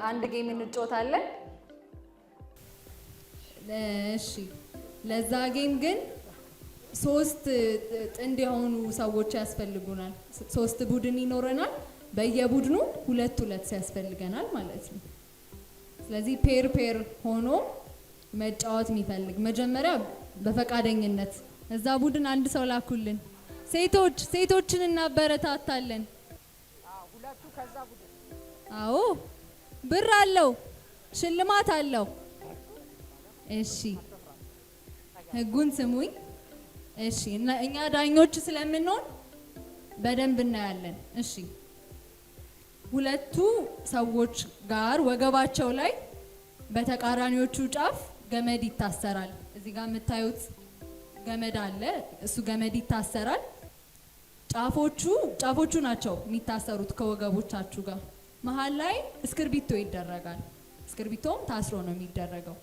አንድ ጌም እንጫወታለን። እሺ ለዛ ጌም ግን 3 ጥንድ የሆኑ ሰዎች ያስፈልጉናል። 3 ቡድን ይኖረናል። በየቡድኑ 2 ያስፈልገናል ማለት ነው። ስለዚህ ፔር ሆኖ መጫወት የሚፈልግ መጀመሪያ በፈቃደኝነት እዛ ቡድን አንድ ሰው ላኩልን። ሴቶችን እናበረታታለን። ሁለቱ ከዛ ቡድን አዎ ብር አለው፣ ሽልማት አለው። እሺ ህጉን ስሙኝ። እሺ እኛ ዳኞች ስለምንሆን በደንብ እናያለን። እሺ 2 ሰዎች ጋር ወገባቸው ላይ በተቃራኒዎቹ ጫፍ ገመድ ይታሰራል። እዚህ ጋር የምታዩት ገመድ አለ። እሱ ገመድ ይታሰራል። ጫፎቹ ናቸው የሚታሰሩት ከወገቦቻችሁ ጋር። መሀል ላይ እስክርቢቶ ይደረጋል። እስክርቢቶም ታስሮ ነው የሚደረገው።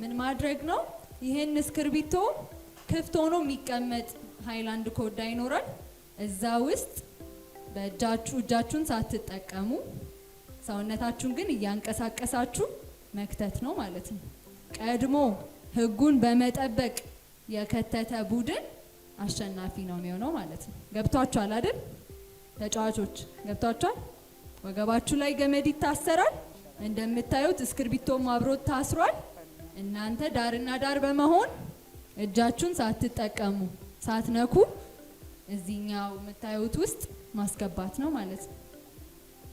ምን ማድረግ ነው? ይህን እስክርቢቶ ክፍት ሆኖ የሚቀመጥ ሃይላንድ ኮዳ ይኖራል። እዛ ውስጥ እጃችሁን ሳትጠቀሙ ሰውነታችሁን ግን እያንቀሳቀሳችሁ መክተት ነው ማለት ነው። ቀድሞ ህጉን በመጠበቅ የከተተ ቡድን አሸናፊ ነው የሚሆነው ማለት ነው። ገብቷችኋል አይደል? ተጫዋቾች ገብቷችኋል? ወገባችሁ ላይ ገመድ ይታሰራል። እንደምታዩት እስክርቢቶም አብሮት ታስሯል። እናንተ ዳርና ዳር በመሆን እጃችሁን ሳትጠቀሙ ሳትነኩ እዚህኛው የምታዩት ውስጥ ማስገባት ነው ማለት ነው።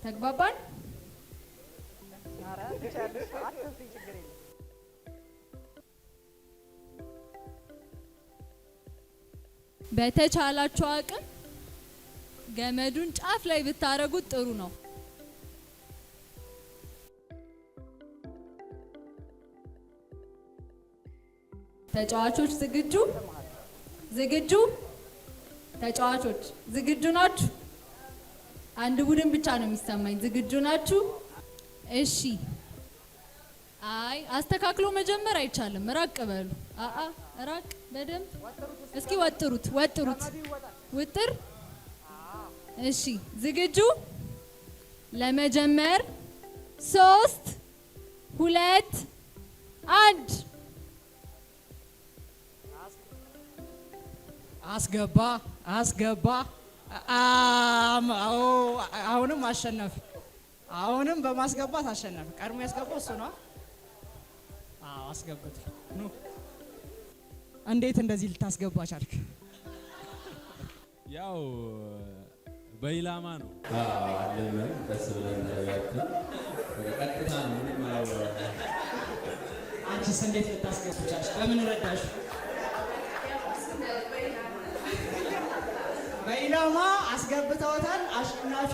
ተግባባን? በተቻላችሁ አቅም ገመዱን ጫፍ ላይ ብታረጉት ጥሩ ነው። ተጫዋቾች ዝግጁ? ተጫዋቾች ዝግጁ ናችሁ? አንድ ቡድን ብቻ ነው የሚሰማኝ። ዝግጁ ናችሁ? እሺ። አይ አስተካክሎ መጀመር አይቻልም። ራቅ በሉ። ራቅ በደንብ እስኪ ወጥሩት። ውጥር። እሺ ዝግጁ? ለመጀመር 3 2 1 አስገባ። አሁንም አሸነፍ። አሁንም በማስገባት አሸነፍ። ቀድሞ ያስገባው እሱ ነው። አስገባት። እንዴት እንደዚህ ልታስገባ ቻልክ? ያው በኢላማ ነው። አለምን ደስ ብለን ተረጋግተን ቀጥታ ነው። አንቺስ እንዴት ልታስገባ ቻልሽ? በምን ረዳሽ? በኢላማ አስገብተውታል። አሸናፊ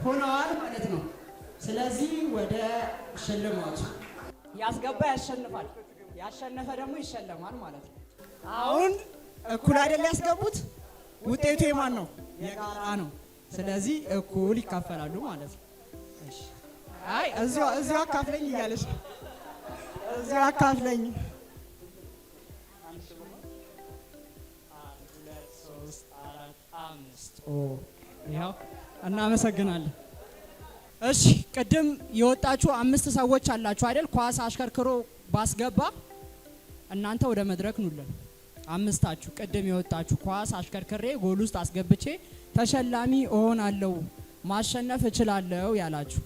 ሆነዋል ማለት ነው። ስለዚህ ወደ ሽልማቱ ያስገባ ያሸንፋል፣ ያሸነፈ ደግሞ ይሸለማል ማለት ነው። አሁን እኩል አይደል ያስገቡት? ውጤቱ የማን ነው? የጋራ ነው። ስለዚህ እኩል ይካፈላሉ ማለት ነው። እሺ። አይ እዚሁ አካፍለኝ እያለች እዚሁ አካፍለኝ። 1 2 3 4 5 ይኸው እናመሰግናለን። እሺ ቅድም የወጣችሁ 5 ሰዎች አላችሁ አይደል? ኳስ አሽከርክሮ ባስገባ እናንተ ወደ መድረክ ኑልን። 5ታችሁ ቅድም የወጣችሁ ኳስ አሽከርክሬ ጎል ውስጥ አስገብቼ ተሸላሚ እሆናለሁ ማሸነፍ እችላለሁ ያላችሁ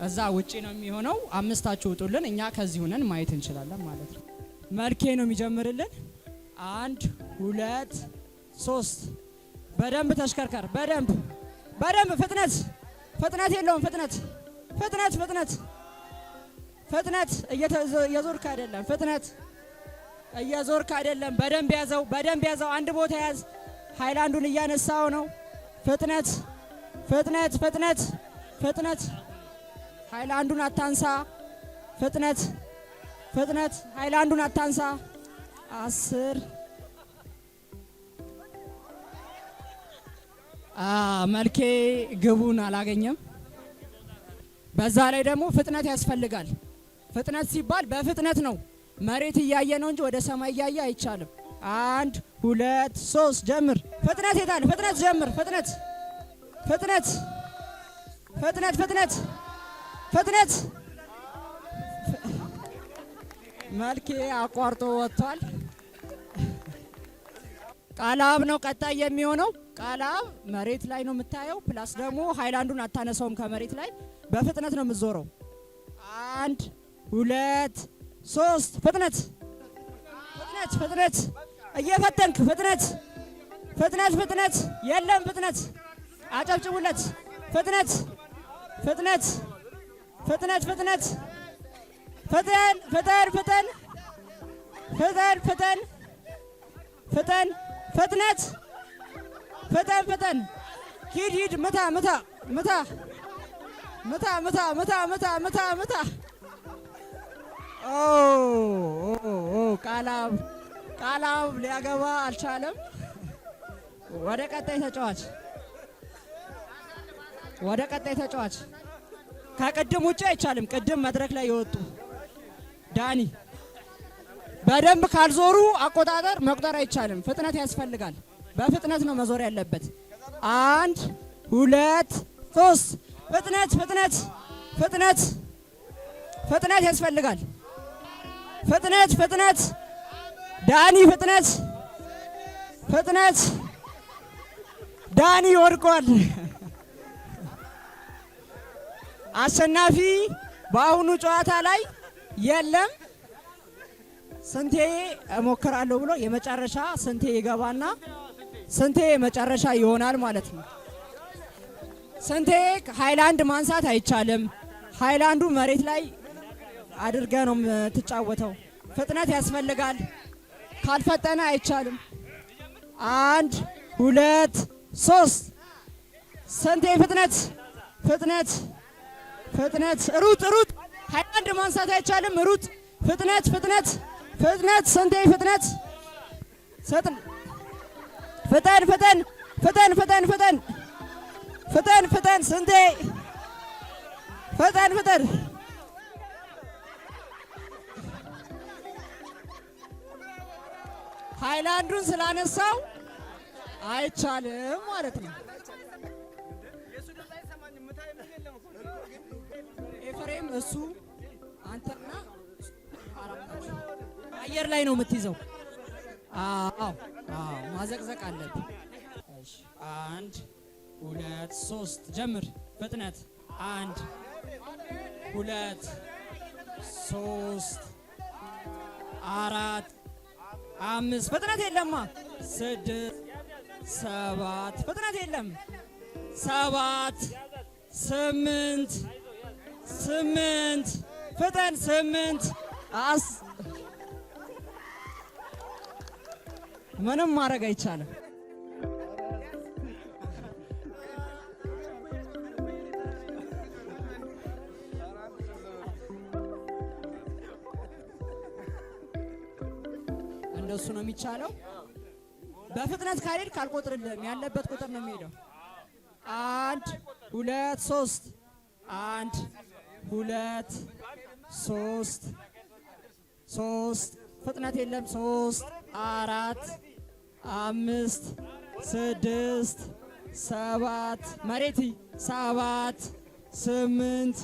እዛ ውጪ ነው የሚሆነው። 5ታችሁ ውጡልን። እኛ ከዚህ ሆነን ማየት እንችላለን ማለት ነው። መልኬ ነው የሚጀምርልን። 1 2 3 በደንብ ተሽከርከር። በደንብ ፍጥነት የለውም። ፍጥነት እየዞርክ አይደለም። እየዞርክ አይደለም። በደንብ ያዘው። አንድ ቦታ ያዝ። ሃይላንዱን እያነሳው ነው። ፍጥነት ሃይላንዱን አታንሳ። ፍጥነት ሃይላንዱን አታንሳ። 10 መልኬ ግቡን አላገኘም። በዛ ላይ ደግሞ ፍጥነት ያስፈልጋል። ፍጥነት ሲባል በፍጥነት ነው። መሬት እያየ ነው እንጂ ወደ ሰማይ እያየ አይቻልም። 1 2 3 ጀምር። ፍጥነት የታል? ፍጥነት ጀምር። ፍጥነት ፍጥነት። መልኬ አቋርጦ ወጥቷል። ቃላብ ነው ቀጣይ የሚሆነው። ቃላብ መሬት ላይ ነው የምታየው። ፕላስ ደግሞ ሃይላንዱን አታነሳውም ከመሬት ላይ በፍጥነት ነው የምትዞረው። 1 2 3 ፍጥነት ፍጥነት ፍጥነት እየፈተንክ ፍጥነት ፍጥነት ፍጥነት የለም ፍጥነት አጨብጭቡለት። ፍጥነት ፍጥነት ፍጥነት ፍጥነት ፍጠን ፍጠን ፍጠን ፍጠን ፍጠን ፍጠን ፍጥነት ፍጠን ፍጠን ሂድ ሂድ ምታ ምታ ምታ ምታ ምታ ምታ ምታ ምታ ምታ። ቃላብ ቃላብ ሊያገባ አልቻለም። ወደ ቀጣይ ተጫዋች ወደ ቀጣይ ተጫዋች። ከቅድም ውጭ አይቻልም። ቅድም መድረክ ላይ የወጡ ዳኒ በደንብ ካልዞሩ አቆጣጠር መቁጠር አይቻልም። ፍጥነት ያስፈልጋል። በፍጥነት ነው መዞር ያለበት። 1 2 3 ፍጥነት ፍጥነት ፍጥነት ፍጥነት ያስፈልጋል። ፍጥነት ፍጥነት ዳኒ ፍጥነት ፍጥነት ዳኒ ወድቋል። አሸናፊ በአሁኑ ጨዋታ ላይ የለም። ስንቴ እሞክራለሁ ብሎ የመጨረሻ ስንቴ ይገባና ስንቴ የመጨረሻ ይሆናል ማለት ነው። ስንቴ ሃይላንድ ማንሳት አይቻልም። ሃይላንዱ መሬት ላይ አድርገ ነው የምትጫወተው። ፍጥነት ያስፈልጋል። ካልፈጠነ አይቻልም። 1 2 3 ስንቴ ፍጥነት ፍጥነት ፍጥነት ሩጥ ሩጥ። ሃይላንድ ማንሳት አይቻልም። ሩጥ ፍጥነት ፍጥነት ፍጥነት ስንቴ ፍጥነት ፍጠን ፍጠን ፍጠን ፍጠን ፍጠን ፍጠን ፍጠን ስንቴ ፍጠን ፍጠን። ሃይላንዱን ስላነሳው አይቻልም ማለት ነው። ኤፍሬም እሱ አንተና አየር ላይ ነው የምትይዘው። አዎ ማዘቅዘቅ አለብህ። 1 2 3 ጀምር። ፍጥነት 1 2 3 4 5 ፍጥነት የለማ 6 7 ፍጥነት የለም 7 8 8 ፍጠን 8 ምንም ማድረግ አይቻልም። እንደሱ ነው የሚቻለው። በፍጥነት ካልሄድ ካልቆጥርልህም ያለበት ቁጥር ነው የሚሄደው። 1 2 3 1 2 3 3 ፍጥነት የለም 3 4 5 6 7 መሬት 7 8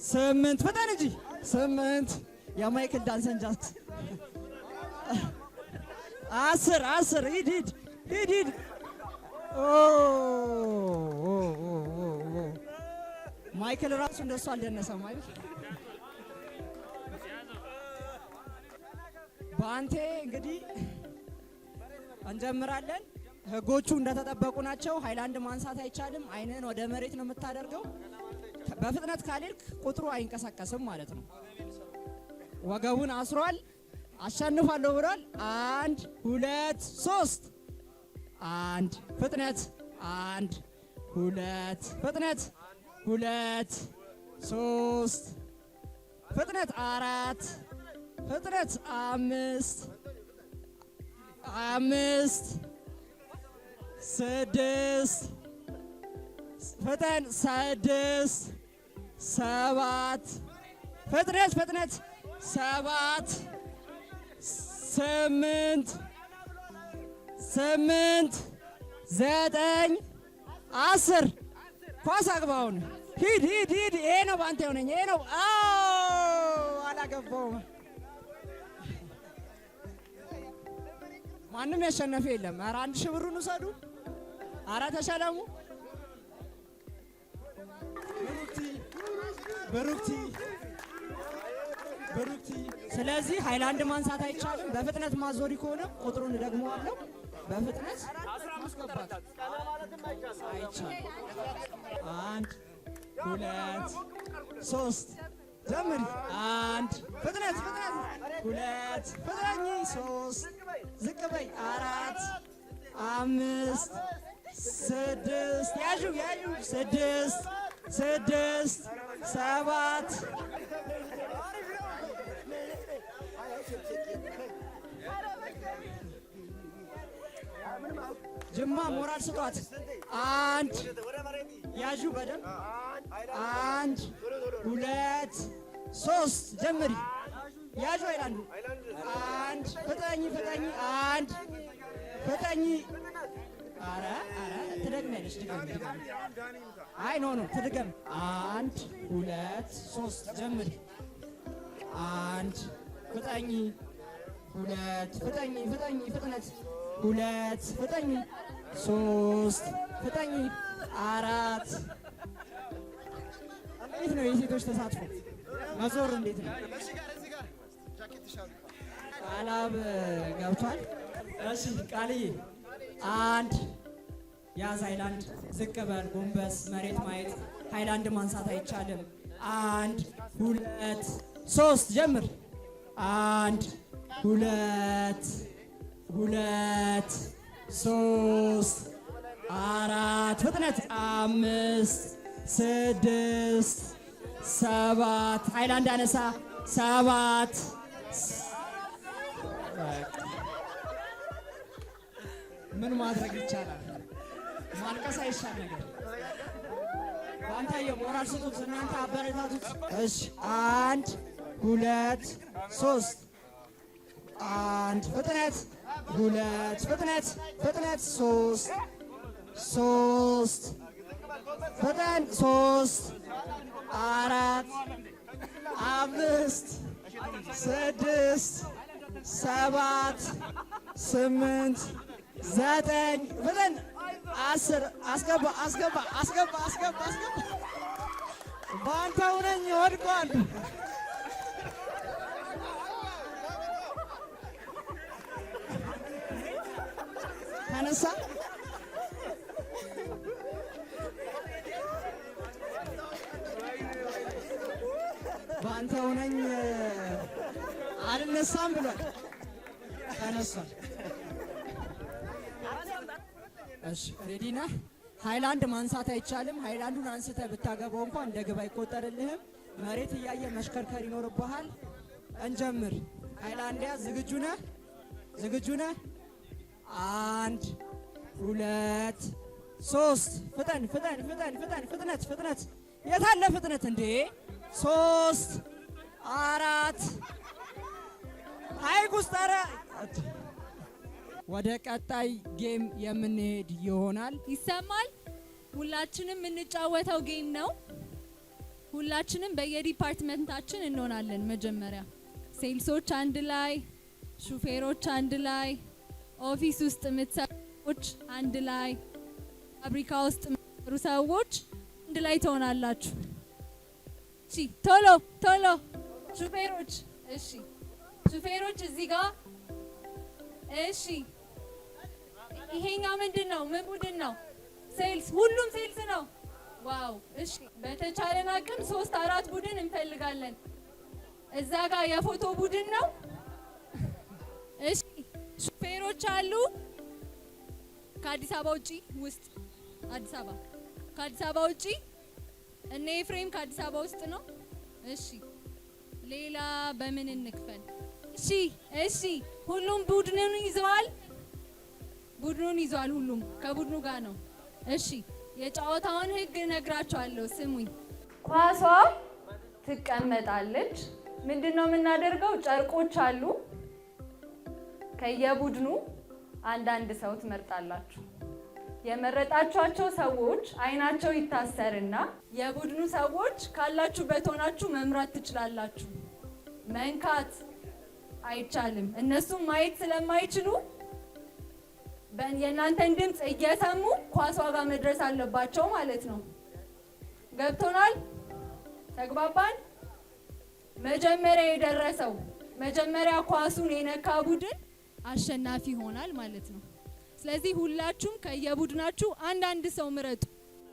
8 ፍጠን እንጂ 8 የማይክል ዳንሰን ጃክስ 10 ሂድ ሂድ ሂድ ሂድ። ማይክል ራሱ እንደሱ አልደነሰም አይደል? በአንቴ እንግዲህ እንጀምራለን። ህጎቹ እንደተጠበቁ ናቸው። ሃይላንድ ማንሳት አይቻልም። አይንህን ወደ መሬት ነው የምታደርገው። በፍጥነት ካልሄድክ ቁጥሩ አይንቀሳቀስም ማለት ነው። ወገቡን አስሯል። አሸንፋለሁ ብሏል። 1 2 3 1 ፍጥነት 1 2 ፍጥነት 2 3 ፍጥነት 4 ፍጥነት 5 6 ፍጠን 6 7 ፍጥነት 7 8 9 10 ኳስ አግባውን ሂድ ሂድ ሂድ። ይሄ ነው ባንተ የሆነኝ። ይሄ ነው። አላገባውም። ማንም ያሸነፈ የለም። ኧረ 1000 ብሩን ውሰዱ። ኧረ ተሸለሙ። ብሩክቲ። ስለዚህ ሃይላንድ ማንሳት አይቻልም። በፍጥነት ማዞሪ ከሆነ ቁጥሩን ደግመዋለሁ። በፍጥነት ማስገባት አይቻልም። 1 2 3 ጀምሪ። 1 ፍጥነት 2 ፍጥኝ 3 ዝቅ በይ 4 5 6 ያዡ 6 7 ጅማ ሞራል ስጧት። 1 ያዡ በደንብ 1 2 3 ጀምሪ። ያዡ አይላንዱ 1 ፍጠኝ 1 ፍጠኝ። ኧረ ትደግሚያለሽ። አይ ኖ ትድገም። 1 2 3 ጀምሪ። 1 ፍጠኝ 2 ፍጠኝ ፍጥነት 2 ፍጠኝ 3 ፍጠኝ 4 እንዴት ነው የሴቶች ተሳትፎ? መዞር እንዴት ነው? ቃላብ ገብቷል። እሺ ቃልዬ 1 ያዝ ሃይላንድ። ዝቅ በል ጎንበስ። መሬት ማየት ሃይላንድ ማንሳት አይቻልም። 1 2 3 ጀምር። 1 2 3 4 ፍጥነት 5 6 7 ሃይላንድ አነሳ 7 ምን ማድረግ ይቻላል? ማልቀስ አይሻል ነገር ባንታየ ሞራል ስጡት። እናንተ አበረታቱት። እሺ 1 2 3 1 ፍጥነት 2 ፍጥነት 3 ፍጥን 3 4 5 6 7 8 9 ፍጥን 10 አስገባ ባንታው ነኝ ወድቋል። ተነሳ ባንታው ነኝ አልነሳም ብሏል። ተነሳ። እሺ ሬዲ ነህ? ሃይላንድ ማንሳት አይቻልም። ሃይላንዱን አንስተህ ብታገባው እንኳን እንደ ግብ አይቆጠርልህም። መሬት እያየ መሽከርከር ይኖርብሃል። እንጀምር። ሃይላንድ ያዝ። ዝግጁ ነህ? 1 2 3 ፍጥነት የታለ ፍጥነት እንዴ? 3 4 ሀይቅ ውስጥ ኧረ ወደ ቀጣይ ጌም የምንሄድ ይሆናል። ይሰማል? ሁላችንም የምንጫወተው ጌም ነው። ሁላችንም በየዲፓርትመንታችን እንሆናለን። መጀመሪያ ሴልሶች አንድ ላይ፣ ሹፌሮች አንድ ላይ፣ ኦፊስ ውስጥ የምትሰሩ ሰዎች አንድ ላይ፣ ፋብሪካ ውስጥ የምትሰሩ ሰዎች አንድ ላይ ትሆናላችሁ። እሺ ቶሎ ሹፌሮች። እሺ ሹፌሮች እዚህ ጋር። እሺ ይሄኛው ምንድን ነው? ምን ቡድን ነው? ሴልስ። ሁሉም ሴልስ ነው። ዋው። እሺ በተቻለን አቅም 3-4 ቡድን እንፈልጋለን። እዛ ጋር የፎቶ ቡድን ነው። እሺ ሹፌሮች አሉ ከአዲስ አበባ ውጪ ውስጥ ከአዲስ አበባ ውጪ እነ ኤፍሬም ከአዲስ አበባ ውስጥ ነው። እሺ ሌላ በምን እንክፈል? እሺ ሁሉም ቡድኑን ይዟል። ሁሉም ከቡድኑ ጋር ነው። እሺ የጨዋታውን ህግ እነግራችኋለሁ። ስሙኝ። ኳሷ ትቀመጣለች። ምንድነው የምናደርገው? ጨርቆች አሉ። ከየቡድኑ አንዳንድ ሰው ትመርጣላችሁ። የመረጣችኋቸው ሰዎች አይናቸው ይታሰርና የቡድኑ ሰዎች ካላችሁበት ሆናችሁ መምራት ትችላላችሁ። መንካት አይቻልም። እነሱም ማየት ስለማይችሉ የእናንተን ድምፅ እየሰሙ ኳሷ ጋር መድረስ አለባቸው ማለት ነው። ገብቶናል? ተግባባን? መጀመሪያ የደረሰው መጀመሪያ ኳሱን የነካ ቡድን አሸናፊ ይሆናል ማለት ነው። ስለዚህ ሁላችሁም ከየቡድናችሁ አንዳንድ ሰው ምረጡ።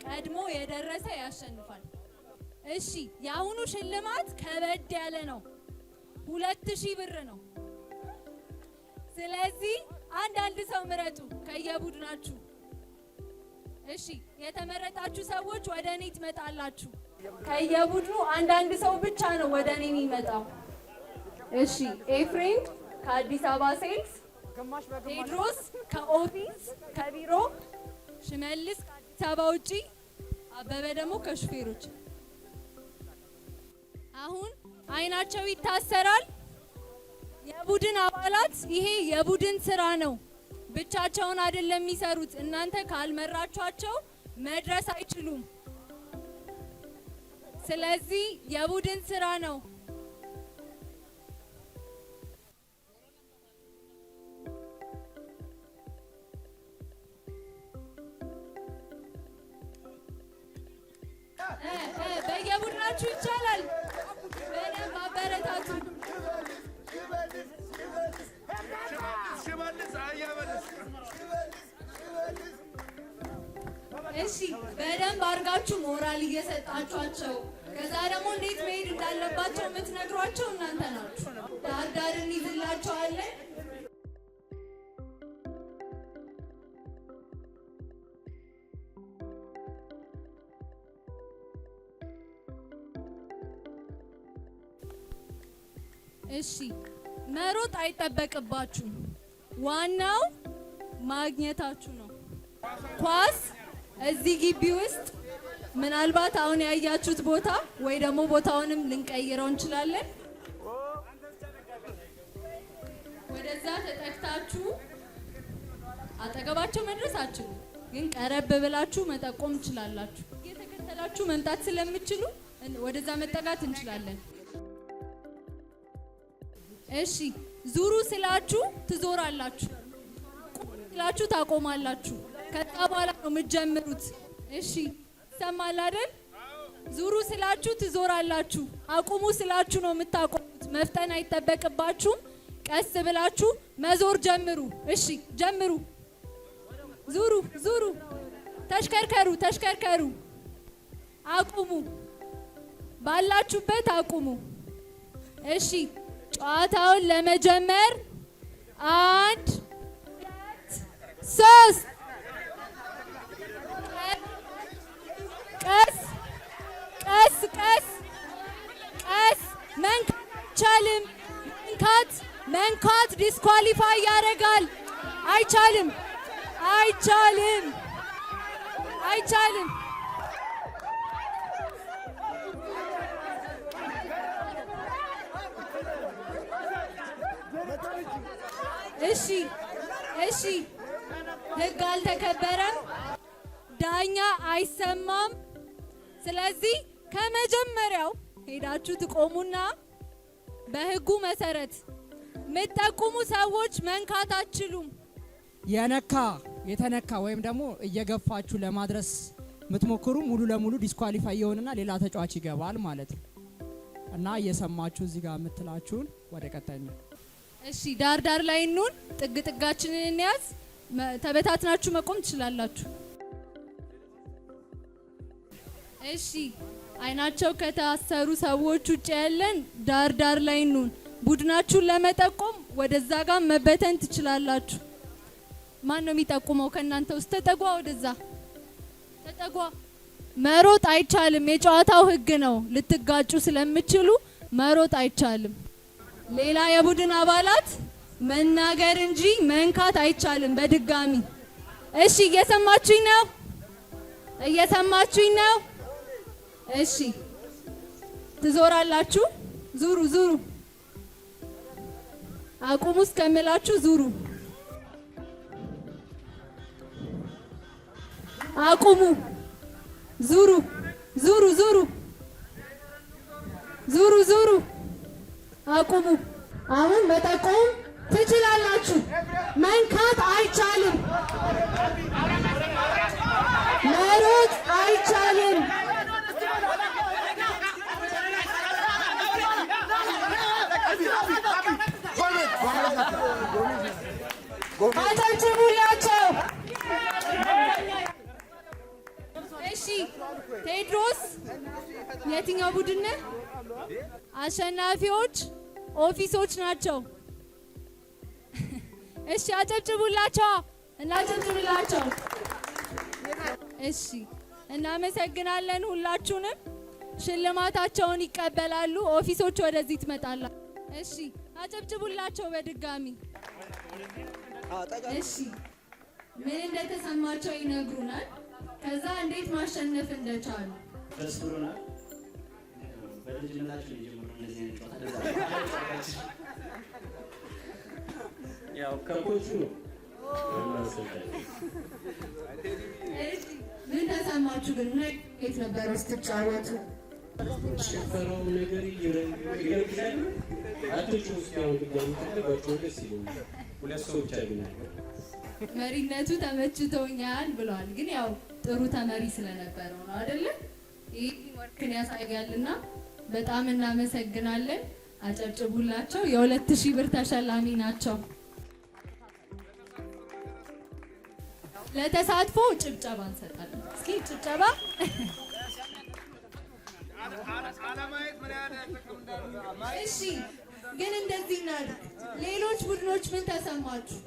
ቀድሞ የደረሰ ያሸንፋል። እሺ፣ የአሁኑ ሽልማት ከበድ ያለ ነው። 2000 ብር ነው። ስለዚህ አንዳንድ ሰው ምረጡ ከየቡድናችሁ። እሺ፣ የተመረጣችሁ ሰዎች ወደ እኔ ትመጣላችሁ። ከየቡድኑ አንዳንድ ሰው ብቻ ነው ወደ እኔ የሚመጣው። እሺ፣ ኤፍሬም ከአዲስ አበባ ሴልስ፣ ቴድሮስ ከኦፊስ ከቢሮ፣ ሽመልስ ከአዲስ አበባ ውጪ፣ አበበ ደግሞ ከሹፌሮች። አሁን አይናቸው ይታሰራል። የቡድን አባላት ይሄ የቡድን ስራ ነው። ብቻቸውን አይደለም የሚሰሩት። እናንተ ካልመራቿቸው መድረስ አይችሉም። ስለዚህ የቡድን ስራ ነው። በየቡድናችሁ ይቻላል። በደንብ አበረታቱ። እሺ፣ በደንብ አድርጋችሁ ሞራል እየሰጣችኋቸው ከዛ ደግሞ እንዴት መሄድ እንዳለባቸው የምትነግሯቸው እናንተ ናችሁ። ዳር ዳር እንይዝላቸዋለን። እሺ፣ መሮጥ አይጠበቅባችሁም። ዋናው ማግኘታችሁ ነው። ኳስ እዚህ ግቢ ውስጥ ምናልባት አሁን ያያችሁት ቦታ ወይ ደግሞ ቦታውንም ልንቀይረው እንችላለን። ወደዛ ተጠቅታችሁ አጠገባቸው መድረስ አትችሉም፣ ግን ቀረብ ብላችሁ መጠቆም ትችላላችሁ። እየተከተላችሁ መምጣት ስለምትችሉ ወደዛ መጠጋት እንችላለን። እሺ፣ ዙሩ ስላችሁ ትዞራላችሁ፣ ስላችሁ ታቆማላችሁ። ከዛ በኋላ ነው የምትጀምሩት። እሺ፣ ይሰማል አይደል? ዙሩ ስላችሁ ትዞራላችሁ፣ አቁሙ ስላችሁ ነው የምታቆሙት። መፍጠን አይጠበቅባችሁም። ቀስ ብላችሁ መዞር ጀምሩ። እሺ፣ ጀምሩ። ዙሩ፣ ዙሩ፣ ተሽከርከሩ፣ ተሽከርከሩ። አቁሙ፣ ባላችሁበት አቁሙ። እሺ፣ ጨዋታውን ለመጀመር 1 2 3 ቀስ ቀስ ቀስ ቀስ። መንካት አይቻልም። መንካት ዲስኳሊፋይ ያደርጋል። አይቻልም፣ አይቻልም፣ አይቻልም። እሺ፣ እሺ፣ ህግ አልተከበረም። ዳኛ አይሰማም። ስለዚህ ከመጀመሪያው ሄዳችሁ ትቆሙና በህጉ መሰረት የምትጠቁሙ ሰዎች መንካት አትችሉም። የተነካ ወይም ደግሞ እየገፋችሁ ለማድረስ የምትሞክሩ ሙሉ ለሙሉ ዲስኳሊፋይ ይሆንና ሌላ ተጫዋች ይገባል ማለት ነው። እና እየሰማችሁ እዚህ ጋር የምትላችሁን ወደ ቀጣይ ነው። እሺ፣ ዳር ዳር ላይ እንሁን። ጥግ ጥጋችንን እንያዝ። ተበታትናችሁ መቆም ትችላላችሁ። እሺ፣ አይናቸው ከታሰሩ ሰዎች ውጭ ያለን ዳር ዳር ላይ እንሁን። ቡድናችሁን ለመጠቆም ወደዛ ጋር መበተን ትችላላችሁ። ማን ነው የሚጠቁመው ከእናንተ ውስጥ? ተጠጓ፣ ወደዛ ተጠጓ። መሮጥ አይቻልም። የጨዋታው ህግ ነው። ልትጋጩ ስለምችሉ መሮጥ አይቻልም። ሌላ የቡድን አባላት መናገር እንጂ መንካት አይቻልም። በድጋሚ እሺ፣ እየሰማችሁኝ ነው? እየሰማችሁኝ ነው? እሺ፣ ትዞራላችሁ። ዙሩ፣ ዙሩ። አቁሙ እስከምላችሁ ዙሩ። አቁሙ። ዙሩ ዙሩ ዙሩ ዙሩ ዙሩ። አቁሙ። አሁን መጠቆም ትችላላችሁ። መንካት አይቻልም። መሮጥ አይቻልም። አጨብጭቡላቸው። እሺ ቴድሮስ የትኛው ቡድን ነህ? አሸናፊዎች ኦፊሶች ናቸው። እሺ አጨብጭቡላቸው፣ እናጨብጭቡላቸው። እሺ እናመሰግናለን። ሁላችሁንም ሽልማታቸውን ይቀበላሉ። ኦፊሶች ወደዚህ ትመጣላ። እሺ አጨብጭቡላቸው በድጋሚ። እሺ ምን እንደተሰማቸው ይነግሩናል። ከዛ እንዴት ማሸነፍ እንደቻሉ ደስ ብሎናል። በልጅነታችን የጀመረው እንደዚህ አይነት ጨዋታ ያው ከኮቹ ነው። እሺ ምን ተሰማችሁ ግን? እንዴት ነበር ስትጫወቱ? ሸፈራው ነገር ይረግዛል። አትጩ እስካሁን ድጋሚ ተደጋግሞ ደስ ይላል። ሁለት ሰው ብቻ ግን መሪነቱ ተመችቶኛል ብለዋል። ግን ያው ጥሩ ተመሪ ስለነበረው ነው አይደለ? ይህ ወርክን ያሳያልና በጣም እናመሰግናለን። አጨብጭቡላቸው። የ2000 ብር ተሸላሚ ናቸው። ለተሳትፎ ጭብጨባ እንሰጣለን። እስኪ ጭብጨባ። እሺ ግን እንደዚህ እናድርግ። ሌሎች ቡድኖች ምን ተሰማችሁ?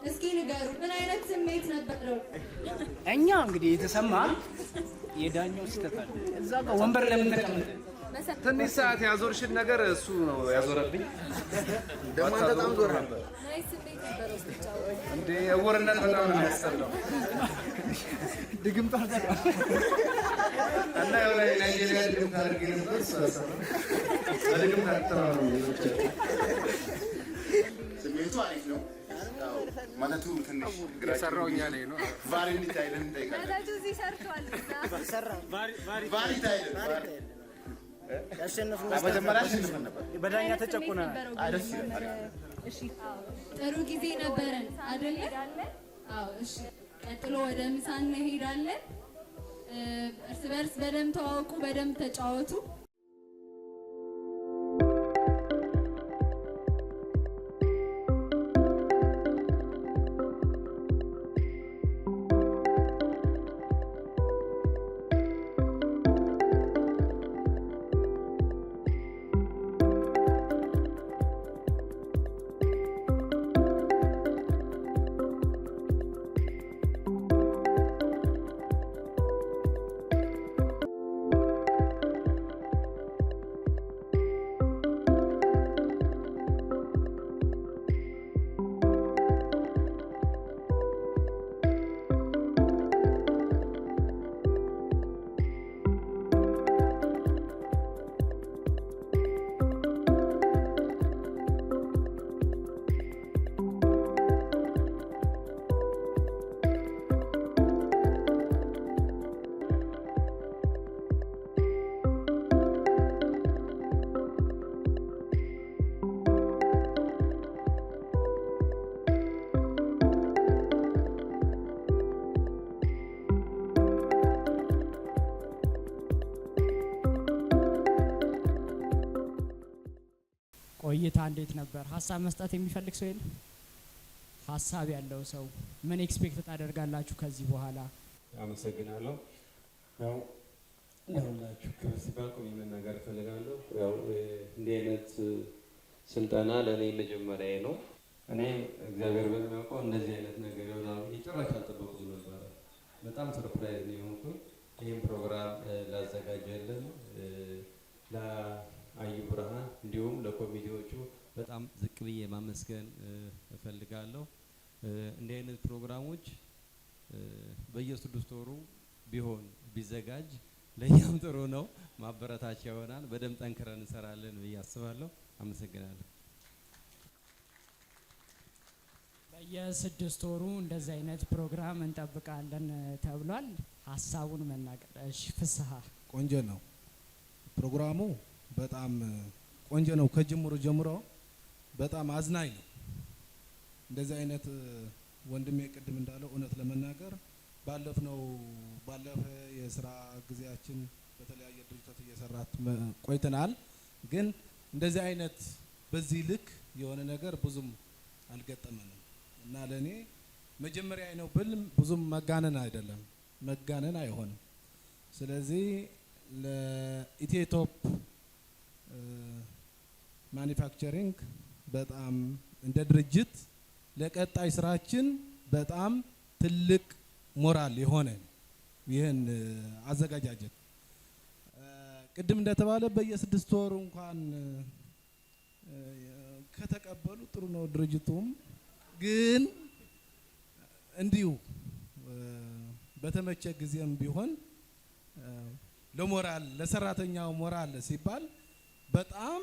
እስኪ ንገሩ። ምን አይነት ስሜት ነበረው? እኛ እንግዲህ የተሰማ የዳኛው ስህተት አለ። እዛ ጋር ወንበር ለምን ተቀመጠ? ትንሽ ሰዓት ያዞርሽን ነገር እሱ ነው ያዞረብኝ። ደግሞ አንተ በጣም ዞር ነበር እንዴ? የወርነት በጣም ነው የሚያስጠላው። ድግምት አልተቀም እና የሆነ ናይጄሪያ ድግምት አድርጌ ነበር። ድግምት አልተማሩ ስሜቱ አሪፍ ነው። ማለቱ ትንሽ ግራ የሰራው እኛ ላይ ነው። ቫሪኒ ታይለን እንጠይቃለን። ማለቱ እዚህ ሰርቷል። ቫሪ ታይለን ያሸነፍነው መጀመሪያ አሸንፈን ነበር። በዳኛ ተጨቁነናል። ደስ ይላል። እሺ ጥሩ ጊዜ ነበረን አይደለ? አዎ። እሺ ቀጥሎ ወደ ምሳ እንሄዳለን። እርስ በርስ በደንብ ተዋወቁ፣ በደንብ ተጫወቱ። ቆይታ እንዴት ነበር? ሀሳብ መስጠት የሚፈልግ ሰው የለም? ሀሳብ ያለው ሰው ምን ኤክስፔክት ታደርጋላችሁ ከዚህ በኋላ? አመሰግናለሁ። ያው ለሁላችሁ ክብር ሲባል ቆሜ መናገር እፈልጋለሁ። ያው እንዲህ አይነት ስልጠና ለእኔ መጀመሪያዬ ነው። እኔ እግዚአብሔር በሚያውቀው እንደዚህ አይነት ነገር ይሆናል ጭራሽ አልጠበቁትም ነበረ። በጣም ሰርፕራይዝ ነው የሆንኩት። ይህም ፕሮግራም ላዘጋጀልን ለአዩ ብርሃን እንዲሁም ለኮሚቴዎቹ በጣም ዝቅ ብዬ ማመስገን እፈልጋለሁ። እንዲህ አይነት ፕሮግራሞች በየ6 ወሩ ቢሆን ቢዘጋጅ ለእኛም ጥሩ ነው፣ ማበረታቻ ይሆናል። በደንብ ጠንክረን እንሰራለን ብዬ አስባለሁ። አመሰግናለሁ። በየ6 ወሩ እንደዚህ አይነት ፕሮግራም እንጠብቃለን ተብሏል። ሀሳቡን መናገር። እሺ ፍስሐ። ቆንጆ ነው ፕሮግራሙ፣ በጣም ቆንጆ ነው። ከጅምሩ ጀምሮ በጣም አዝናኝ ነው። እንደዚህ አይነት ወንድሜ ቅድም እንዳለው እውነት ለመናገር ባለፈ የስራ ጊዜያችን በተለያየ ድርጅቶች እየሰራት ቆይተናል። ግን እንደዚህ አይነት በዚህ ልክ የሆነ ነገር ብዙም አልገጠመንም እና ለኔ መጀመሪያ ነው ብል ብዙም መጋነን አይደለም፣ መጋነን አይሆንም። ስለዚህ ለኢትዮቶፕ ማኒፋክቸሪንግ በጣም እንደ ድርጅት ለቀጣይ ስራችን በጣም ትልቅ ሞራል የሆነ ይህን አዘጋጃጀት ቅድም እንደተባለ በየ6 ወሩ እንኳን ከተቀበሉ ጥሩ ነው። ድርጅቱም ግን እንዲሁ በተመቸ ጊዜም ቢሆን ለሞራል ለሰራተኛው ሞራል ሲባል በጣም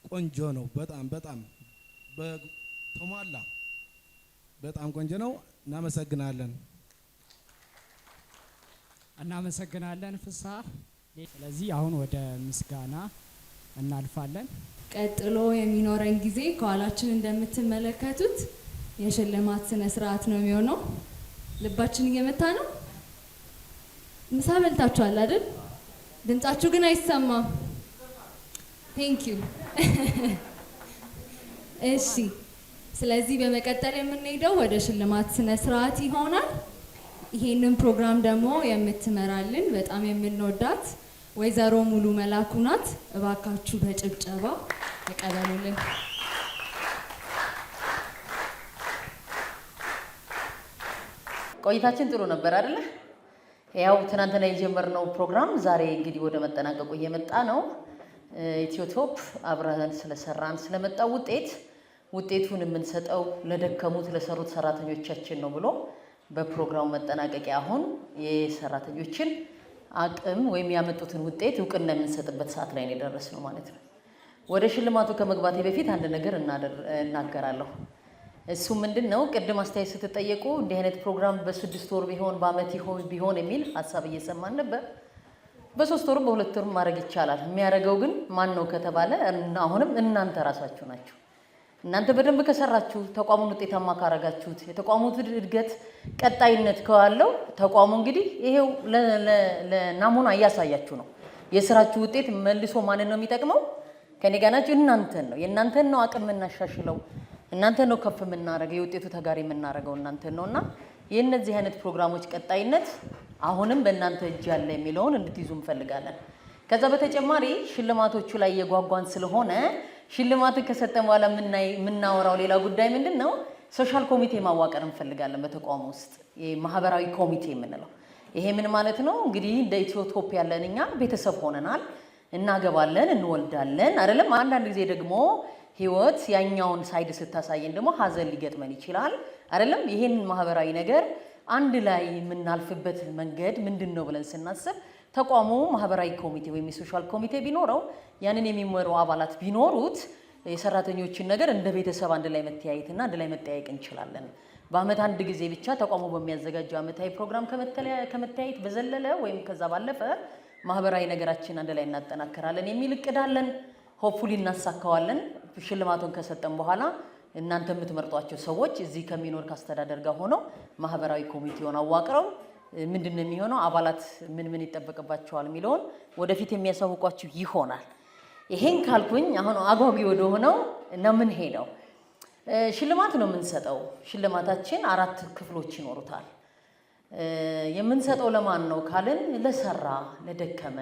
ቆንጆ ነው። በጣም በተሟላ በጣም ቆንጆ ነው። እናመሰግናለን። እናመሰግናለን ፍስሐ። ስለዚህ አሁን ወደ ምስጋና እናልፋለን። ቀጥሎ የሚኖረን ጊዜ ከኋላችን እንደምትመለከቱት የሽልማት ስነ ስርዓት ነው የሚሆነው። ልባችን እየመታ ነው። ምሳ በልታችኋል አይደል? ድምጻችሁ ግን አይሰማም። ቴንክ ዩ። እሺ፣ ስለዚህ በመቀጠል የምንሄደው ወደ ሽልማት ስነ ስርዓት ይሆናል። ይሄንን ፕሮግራም ደግሞ የምትመራልን በጣም የምንወዳት ወይዘሮ ሙሉ መላኩ ናት። እባካችሁ በጭብጨባ ተቀበሉልን። ቆይታችን ጥሩ ነበር አይደለ? ያው ትናንትና የጀመርነው ፕሮግራም ዛሬ እንግዲህ ወደ መጠናቀቁ እየመጣ ነው። ኢትዮቶፕ አብረን ስለሰራን ስለመጣው ውጤቱን የምንሰጠው ለደከሙት ለሰሩት ሰራተኞቻችን ነው ብሎ በፕሮግራሙ መጠናቀቂያ አሁን የሰራተኞችን አቅም ወይም ያመጡትን ውጤት እውቅና የምንሰጥበት ሰዓት ላይ ነው የደረስነው ማለት ነው። ወደ ሽልማቱ ከመግባቴ በፊት አንድ ነገር እናገራለሁ። እሱ ምንድነው? ቅድም አስተያየት ስትጠየቁ እንዲህ አይነት ፕሮግራም በ6 ወር ቢሆን በአመት ቢሆን የሚል ሀሳብ እየሰማን ነበር። በ3 ወርም በ2 ወርም ማድረግ ይቻላል። የሚያደርገው ግን ማን ነው ከተባለ አሁንም እናንተ ራሳችሁ ናችሁ። እናንተ በደንብ ከሰራችሁ፣ ተቋሙን ውጤታማ ካረጋችሁት፣ የተቋሙት እድገት ቀጣይነት ካለው ተቋሙ እንግዲህ ይሄው ለናሙና እያሳያችሁ ነው። የስራችሁ ውጤት መልሶ ማንን ነው የሚጠቅመው? ከኔ ጋር ናችሁ። እናንተን ነው። የእናንተን ነው አቅም የምናሻሽለው፣ እናንተን ነው ከፍ የምናደርገው፣ የውጤቱ ተጋሪ የምናደርገው እናንተን ነውና የእነዚህ አይነት ፕሮግራሞች ቀጣይነት አሁንም በእናንተ እጅ ያለ የሚለውን እንድትይዙ እንፈልጋለን። ከዛ በተጨማሪ ሽልማቶቹ ላይ የጓጓን ስለሆነ ሽልማትን ከሰጠን በኋላ የምናወራው ሌላ ጉዳይ ምንድን ነው? ሶሻል ኮሚቴ ማዋቀር እንፈልጋለን በተቋሙ ውስጥ የማህበራዊ ኮሚቴ የምንለው። ይሄ ምን ማለት ነው? እንግዲህ እንደ ኢትዮቶፕ ያለን እኛ ቤተሰብ ሆነናል፣ እናገባለን፣ እንወልዳለን አይደለም። አንዳንድ ጊዜ ደግሞ ህይወት ያኛውን ሳይድ ስታሳየን ደግሞ ሀዘን ሊገጥመን ይችላል አይደለም። ይሄን ማህበራዊ ነገር አንድ ላይ የምናልፍበት መንገድ ምንድን ነው ብለን ስናስብ ተቋሙ ማህበራዊ ኮሚቴ ወይም የሶሻል ኮሚቴ ቢኖረው ያንን የሚመሩ አባላት ቢኖሩት የሰራተኞችን ነገር እንደ ቤተሰብ አንድ ላይ መተያየትና አንድ ላይ መጠያየቅ እንችላለን። በአመት አንድ ጊዜ ብቻ ተቋሙ በሚያዘጋጀው አመታዊ ፕሮግራም ከመተያየት በዘለለ ወይም ከዛ ባለፈ ማህበራዊ ነገራችን አንድ ላይ እናጠናክራለን የሚል እቅድ አለን። ሆፕፉሊ እናሳካዋለን። ሽልማቱን ከሰጠን በኋላ እናንተ የምትመርጧቸው ሰዎች እዚህ ከሚኖር ካስተዳደር ጋር ሆነው ማህበራዊ ኮሚቴውን አዋቅረው ምንድነው የሚሆነው፣ አባላት ምን ይጠበቅባቸዋል የሚለውን ወደፊት የሚያሳውቋችሁ ይሆናል። ይሄን ካልኩኝ አሁን አጓጊ ወደ ሆነው ነው ምን ሄደው ሽልማት ነው የምንሰጠው። ሽልማታችን 4 ክፍሎች ይኖሩታል። የምንሰጠው ለማን ነው ካልን ለሰራ ለደከመ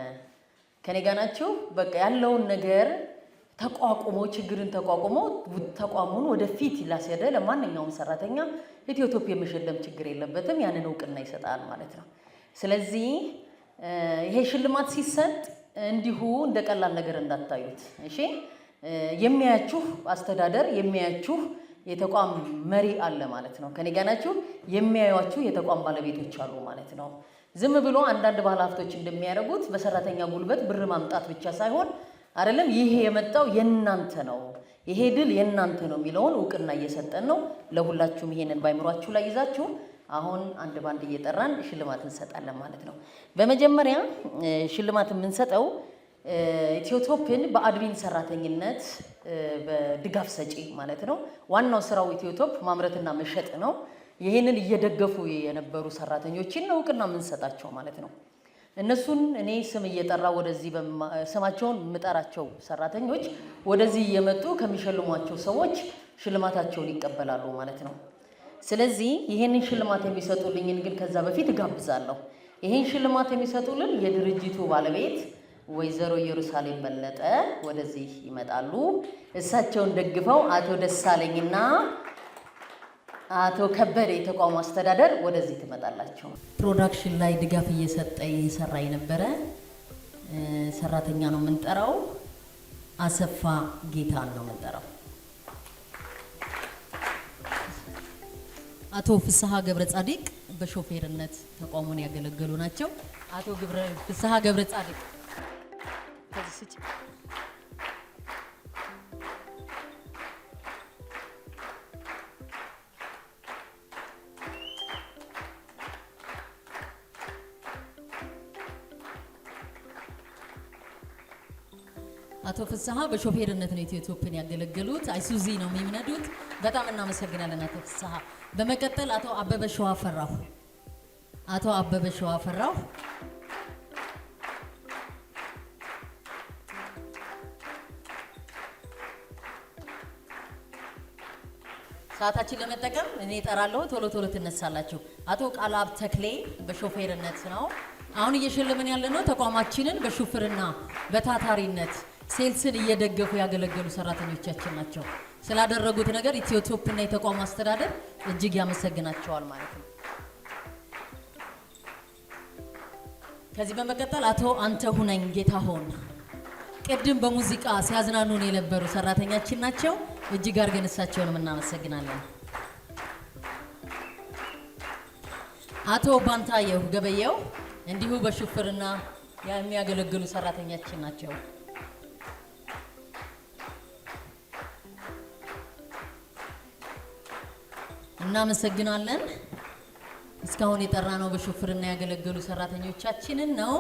ከኔ ጋር ናችሁ። በቃ ያለውን ነገር ተቋቁሞ ችግርን ተቋቁሞ ተቋሙን ወደፊት ላስሄደ ለማንኛውም ሰራተኛ ኢትዮቶፕ የመሸለም ችግር የለበትም። ያንን እውቅና ይሰጣል ማለት ነው። ስለዚህ ይሄ ሽልማት ሲሰጥ እንዲሁ እንደ ቀላል ነገር እንዳታዩት እሺ። የሚያያችሁ አስተዳደር የሚያያችሁ የተቋም መሪ አለ ማለት ነው። ከኔ ጋር ናችሁ። የሚያዩአችሁ የተቋም ባለቤቶች አሉ ማለት ነው። ዝም ብሎ አንዳንድ ባለሀብቶች እንደሚያደርጉት በሰራተኛ ጉልበት ብር ማምጣት ብቻ ሳይሆን አይደለም። ይሄ የመጣው የናንተ ነው፣ ይሄ ድል የናንተ ነው የሚለውን እውቅና እየሰጠን ነው። ለሁላችሁም ይሄንን ባይምሯችሁ ላይ ይዛችሁ አሁን አንድ ባንድ እየጠራን ሽልማት እንሰጣለን ማለት ነው። በመጀመሪያ ሽልማት የምንሰጠው ኢትዮቶፕን በአድሚን ሰራተኝነት በድጋፍ ሰጪ ማለት ነው። ዋናው ስራው ኢትዮቶፕ ማምረትና መሸጥ ነው። ይሄንን እየደገፉ የነበሩ ሰራተኞችን ነው እውቅና የምንሰጣቸው ማለት ነው። እነሱን እኔ ስም እየጠራ ወደዚህ ስማቸውን የምጠራቸው ሰራተኞች ወደዚህ እየመጡ ከሚሸልሟቸው ሰዎች ሽልማታቸውን ይቀበላሉ ማለት ነው። ስለዚህ ይሄንን ሽልማት የሚሰጡልኝን ግን ከዛ በፊት እጋብዛለሁ። ይሄን ሽልማት የሚሰጡልን የድርጅቱ ባለቤት ወይዘሮ ኢየሩሳሌም በለጠ ወደዚህ ይመጣሉ። እሳቸውን ደግፈው አቶ ደሳለኝና አቶ ከበደ የተቋሙ አስተዳደር ወደዚህ ትመጣላችሁ። ፕሮዳክሽን ላይ ድጋፍ እየሰራ የነበረ ሰራተኛ ነው የምንጠራው። አሰፋ ጌታን ነው የምንጠራው። አቶ ፍስሐ ገብረ ጻዲቅ በሾፌርነት ተቋሙን ያገለገሉ ናቸው። አቶ ፍስሐ ገብረ ጻዲቅ አቶ ፍስሐ በሾፌርነት ነው ኢትዮቶፕን ያገለገሉት። አይሱዚ ነው የሚነዱት። በጣም እናመሰግናለን አቶ ፍስሐ። በመቀጠል አቶ አበበ ሸዋፈራሁ ሰዓታችን ለመጠቀም እኔ እጠራለሁ፣ ቶሎ ቶሎ ትነሳላችሁ። አቶ ቃላብ ተክሌ በሾፌርነት ነው። አሁን እየሸለመን ያለነው ተቋማችንን በሹፍርና በታታሪነት ሴልስን እየደገፉ ያገለገሉ ሰራተኞቻችን ናቸው። ስላደረጉት ነገር ኢትዮቶፕና የተቋሙ አስተዳደር እጅግ ያመሰግናቸዋል ማለት ነው። ከዚህ በመቀጠል አቶ አንተሁነኝ ጌታሆን ቅድም በሙዚቃ ሲያዝናኑን የነበሩ ሰራተኛችን ናቸው። እጅግ አድርገን እሳቸውንም እናመሰግናለን። አቶ ባንታየሁ ገበየው እንዲሁ በሹፍርና የሚያገለግሉ ሰራተኛችን ናቸው። እናመሰግናለን። እስካሁን የጠራነው በሹፍርና ያገለገሉ ሰራተኞቻችንን ነው።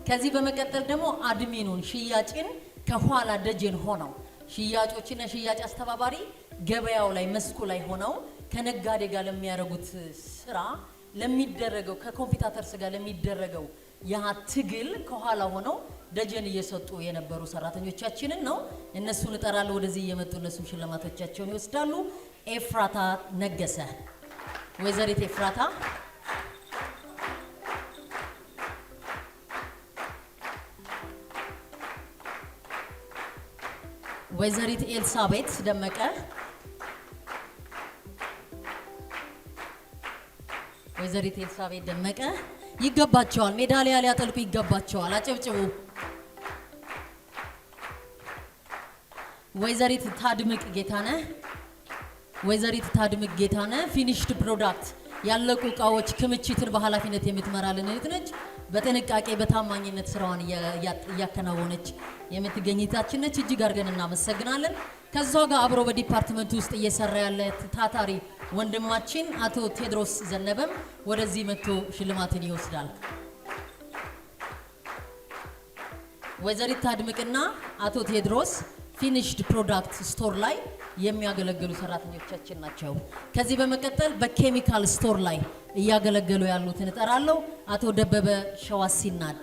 ከዚህ በመቀጠል ደግሞ አድሚኑን ሽያጭን ከኋላ ደጀን ሆነው ሽያጮችና ሽያጭ አስተባባሪ ገበያው ላይ መስኩ ላይ ሆነው ከነጋዴ ጋር ለሚያደርጉት ስራ ለሚደረገው ከኮምፒውተርስ ጋር ለሚደረገው ያ ትግል ከኋላ ሆነው ደጀን እየሰጡ የነበሩ ሰራተኞቻችንን ነው። እነሱን እጠራለሁ። ወደዚህ እየመጡ እነሱ ሽልማቶቻቸውን ይወስዳሉ። ኤፍራታ ነገሰ፣ ወይዘሪት ኤፍራታ፣ ወይዘሪት ኤልሳቤት ደመቀ፣ ወይዘሪት ኤልሳቤት ደመቀ ይገባቸዋል። ሜዳሊያ ሊያጠልቁ ይገባቸዋል። አጨብጭቡ። ወይዘሪት ታድምቅ ጌታነህ፣ ወይዘሪት ታድምቅ ጌታነህ ፊኒሽድ ፕሮዳክት ያለቁ እቃዎች ክምችትን በኃላፊነት የምትመራልን እህት ነች። በጥንቃቄ በታማኝነት ስራዋን እያከናወነች የምትገኝታችን ነች። እጅግ አድርገን እናመሰግናለን። ከዛ ጋር አብሮ በዲፓርትመንት ውስጥ እየሰራ ያለ ታታሪ ወንድማችን አቶ ቴድሮስ ዘነበም ወደዚህ መጥቶ ሽልማትን ይወስዳል። ወይዘሪት ታድምቅና አቶ ቴድሮስ ፊኒሽድ ፕሮዳክት ስቶር ላይ የሚያገለግሉ ሰራተኞቻችን ናቸው። ከዚህ በመቀጠል በኬሚካል ስቶር ላይ እያገለገሉ ያሉትን እጠራለሁ። አቶ ደበበ ሸዋሲናድ፣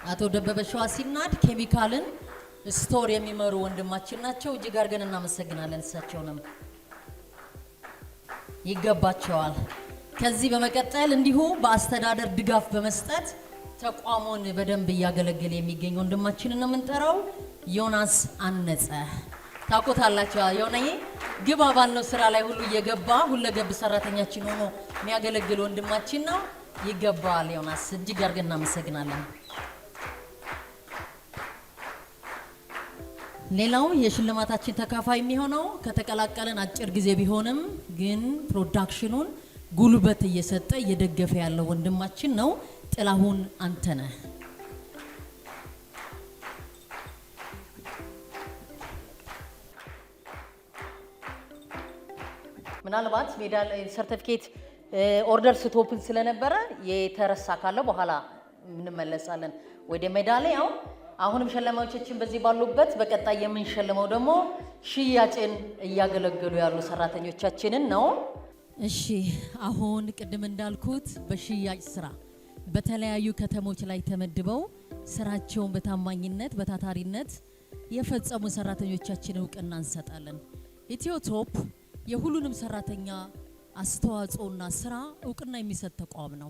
አቶ ደበበ ሸዋሲናድ ኬሚካልን ስቶር የሚመሩ ወንድማችን ናቸው። እጅግ አድርገን እናመሰግናለን። እሳቸውንም ይገባቸዋል። ከዚህ በመቀጠል እንዲሁ በአስተዳደር ድጋፍ በመስጠት ተቋሙን በደንብ እያገለገለ የሚገኝ ወንድማችንን ነው የምንጠራው። ዮናስ አነጸ ታውቁታላችሁ። ዮናዬ ግባ ባልነው ስራ ላይ ሁሉ እየገባ ሁለገብ ሰራተኛችን ሆኖ የሚያገለግል ወንድማችን ነው። ይገባዋል ዮናስ። እጅግ አድርገን እናመሰግናለን። ሌላው የሽልማታችን ተካፋይ የሚሆነው ከተቀላቀለን አጭር ጊዜ ቢሆንም ግን ፕሮዳክሽኑን ጉልበት እየሰጠ እየደገፈ ያለው ወንድማችን ነው ጥላሁን አንተነህ። ምናልባት ሜዳሊያ ሰርቲፊኬት ኦርደር ስቶፕን ስለነበረ የተረሳ ካለ በኋላ እንመለሳለን ወደ ሜዳሊያው። አሁንም ሸላሚዎቻችን በዚህ ባሉበት በቀጣይ የምንሸልመው ደግሞ ሽያጭን እያገለገሉ ያሉ ሰራተኞቻችንን ነው። እሺ አሁን ቅድም እንዳልኩት በሽያጭ ስራ በተለያዩ ከተሞች ላይ ተመድበው ስራቸውን በታማኝነት በታታሪነት የፈጸሙ ሰራተኞቻችን እውቅና እንሰጣለን። ኢትዮ ቶፕ የሁሉንም ሰራተኛ አስተዋጽኦና ስራ እውቅና የሚሰጥ ተቋም ነው።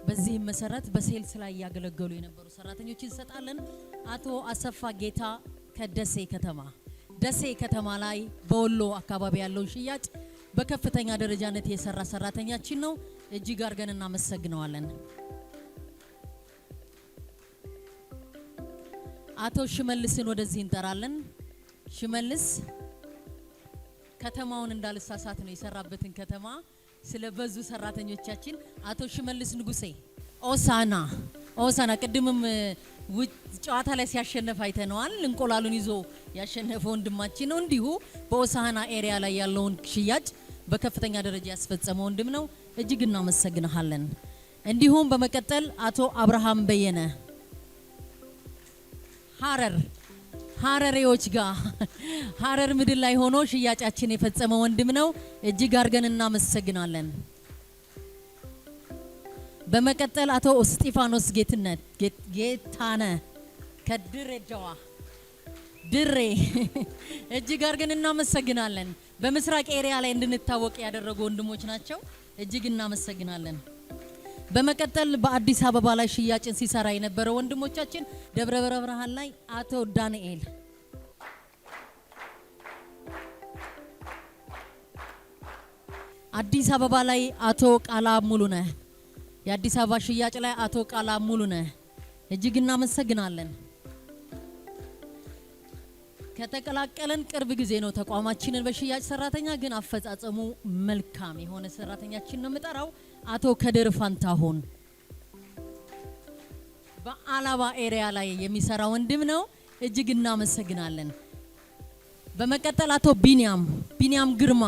በዚህም መሰረት በሴልስ ላይ ያገለገሉ የነበሩ ሰራተኞች እንሰጣለን። አቶ አሰፋ ጌታ ከደሴ ከተማ ላይ በወሎ አካባቢ ያለው ሽያጭ በከፍተኛ ደረጃነት የሰራ ሰራተኛችን ነው። እጅግ አድርገን እናመሰግነዋለን። አቶ ሽመልስን ወደዚህ እንጠራለን። ሽመልስ ከተማውን እንዳልሳሳት ነው የሰራበትን ከተማ ስለበዙ ሰራተኞቻችን አቶ ሽመልስ ንጉሴ ኦሳና ቅድምም ጨዋታ ላይ ሲያሸነፍ አይተነዋል። እንቆላሉን ይዞ ያሸነፈ ወንድማችን ነው። እንዲሁ በኦሳና ኤሪያ ላይ ያለውን ሽያጭ በከፍተኛ ደረጃ ያስፈጸመ ወንድም ነው። እጅግ እናመሰግናለን። እንዲሁም በመቀጠል አቶ አብርሃም በየነ ሀረሬዎች ጋር ሀረር ምድር ላይ ሆኖ ሽያጫችን የፈጸመ ወንድም ነው። እጅግ አድርገን እናመሰግናለን። በመቀጠል አቶ እስጢፋኖስ ጌታነ ከድሬዳዋ ድሬ እጅግ አድርገን እናመሰግናለን። በምስራቅ ኤሪያ ላይ እንድንታወቅ ያደረጉ ወንድሞች ናቸው። እጅግ እናመሰግናለን። በመቀጠል በአዲስ አበባ ላይ ሽያጭን ሲሰራ የነበረው ወንድሞቻችን ደብረ ብርሃን ላይ አቶ ዳንኤል አዲስ አበባ ላይ አቶ ቃላ ሙሉነህ የአዲስ አበባ ሽያጭ ላይ አቶ ቃላ ሙሉነህ እጅግ እናመሰግናለን። ከተቀላቀለን ቅርብ ጊዜ ነው ተቋማችንን በሽያጭ ሰራተኛ ግን አፈጻጸሙ መልካም የሆነ ሰራተኛችን ነው የምጠራው አቶ ከድር ፋንታሁን በአላባ ኤሪያ ላይ የሚሰራ ወንድም ነው። እጅግ እናመሰግናለን። በመቀጠል አቶ ቢኒያም ግርማ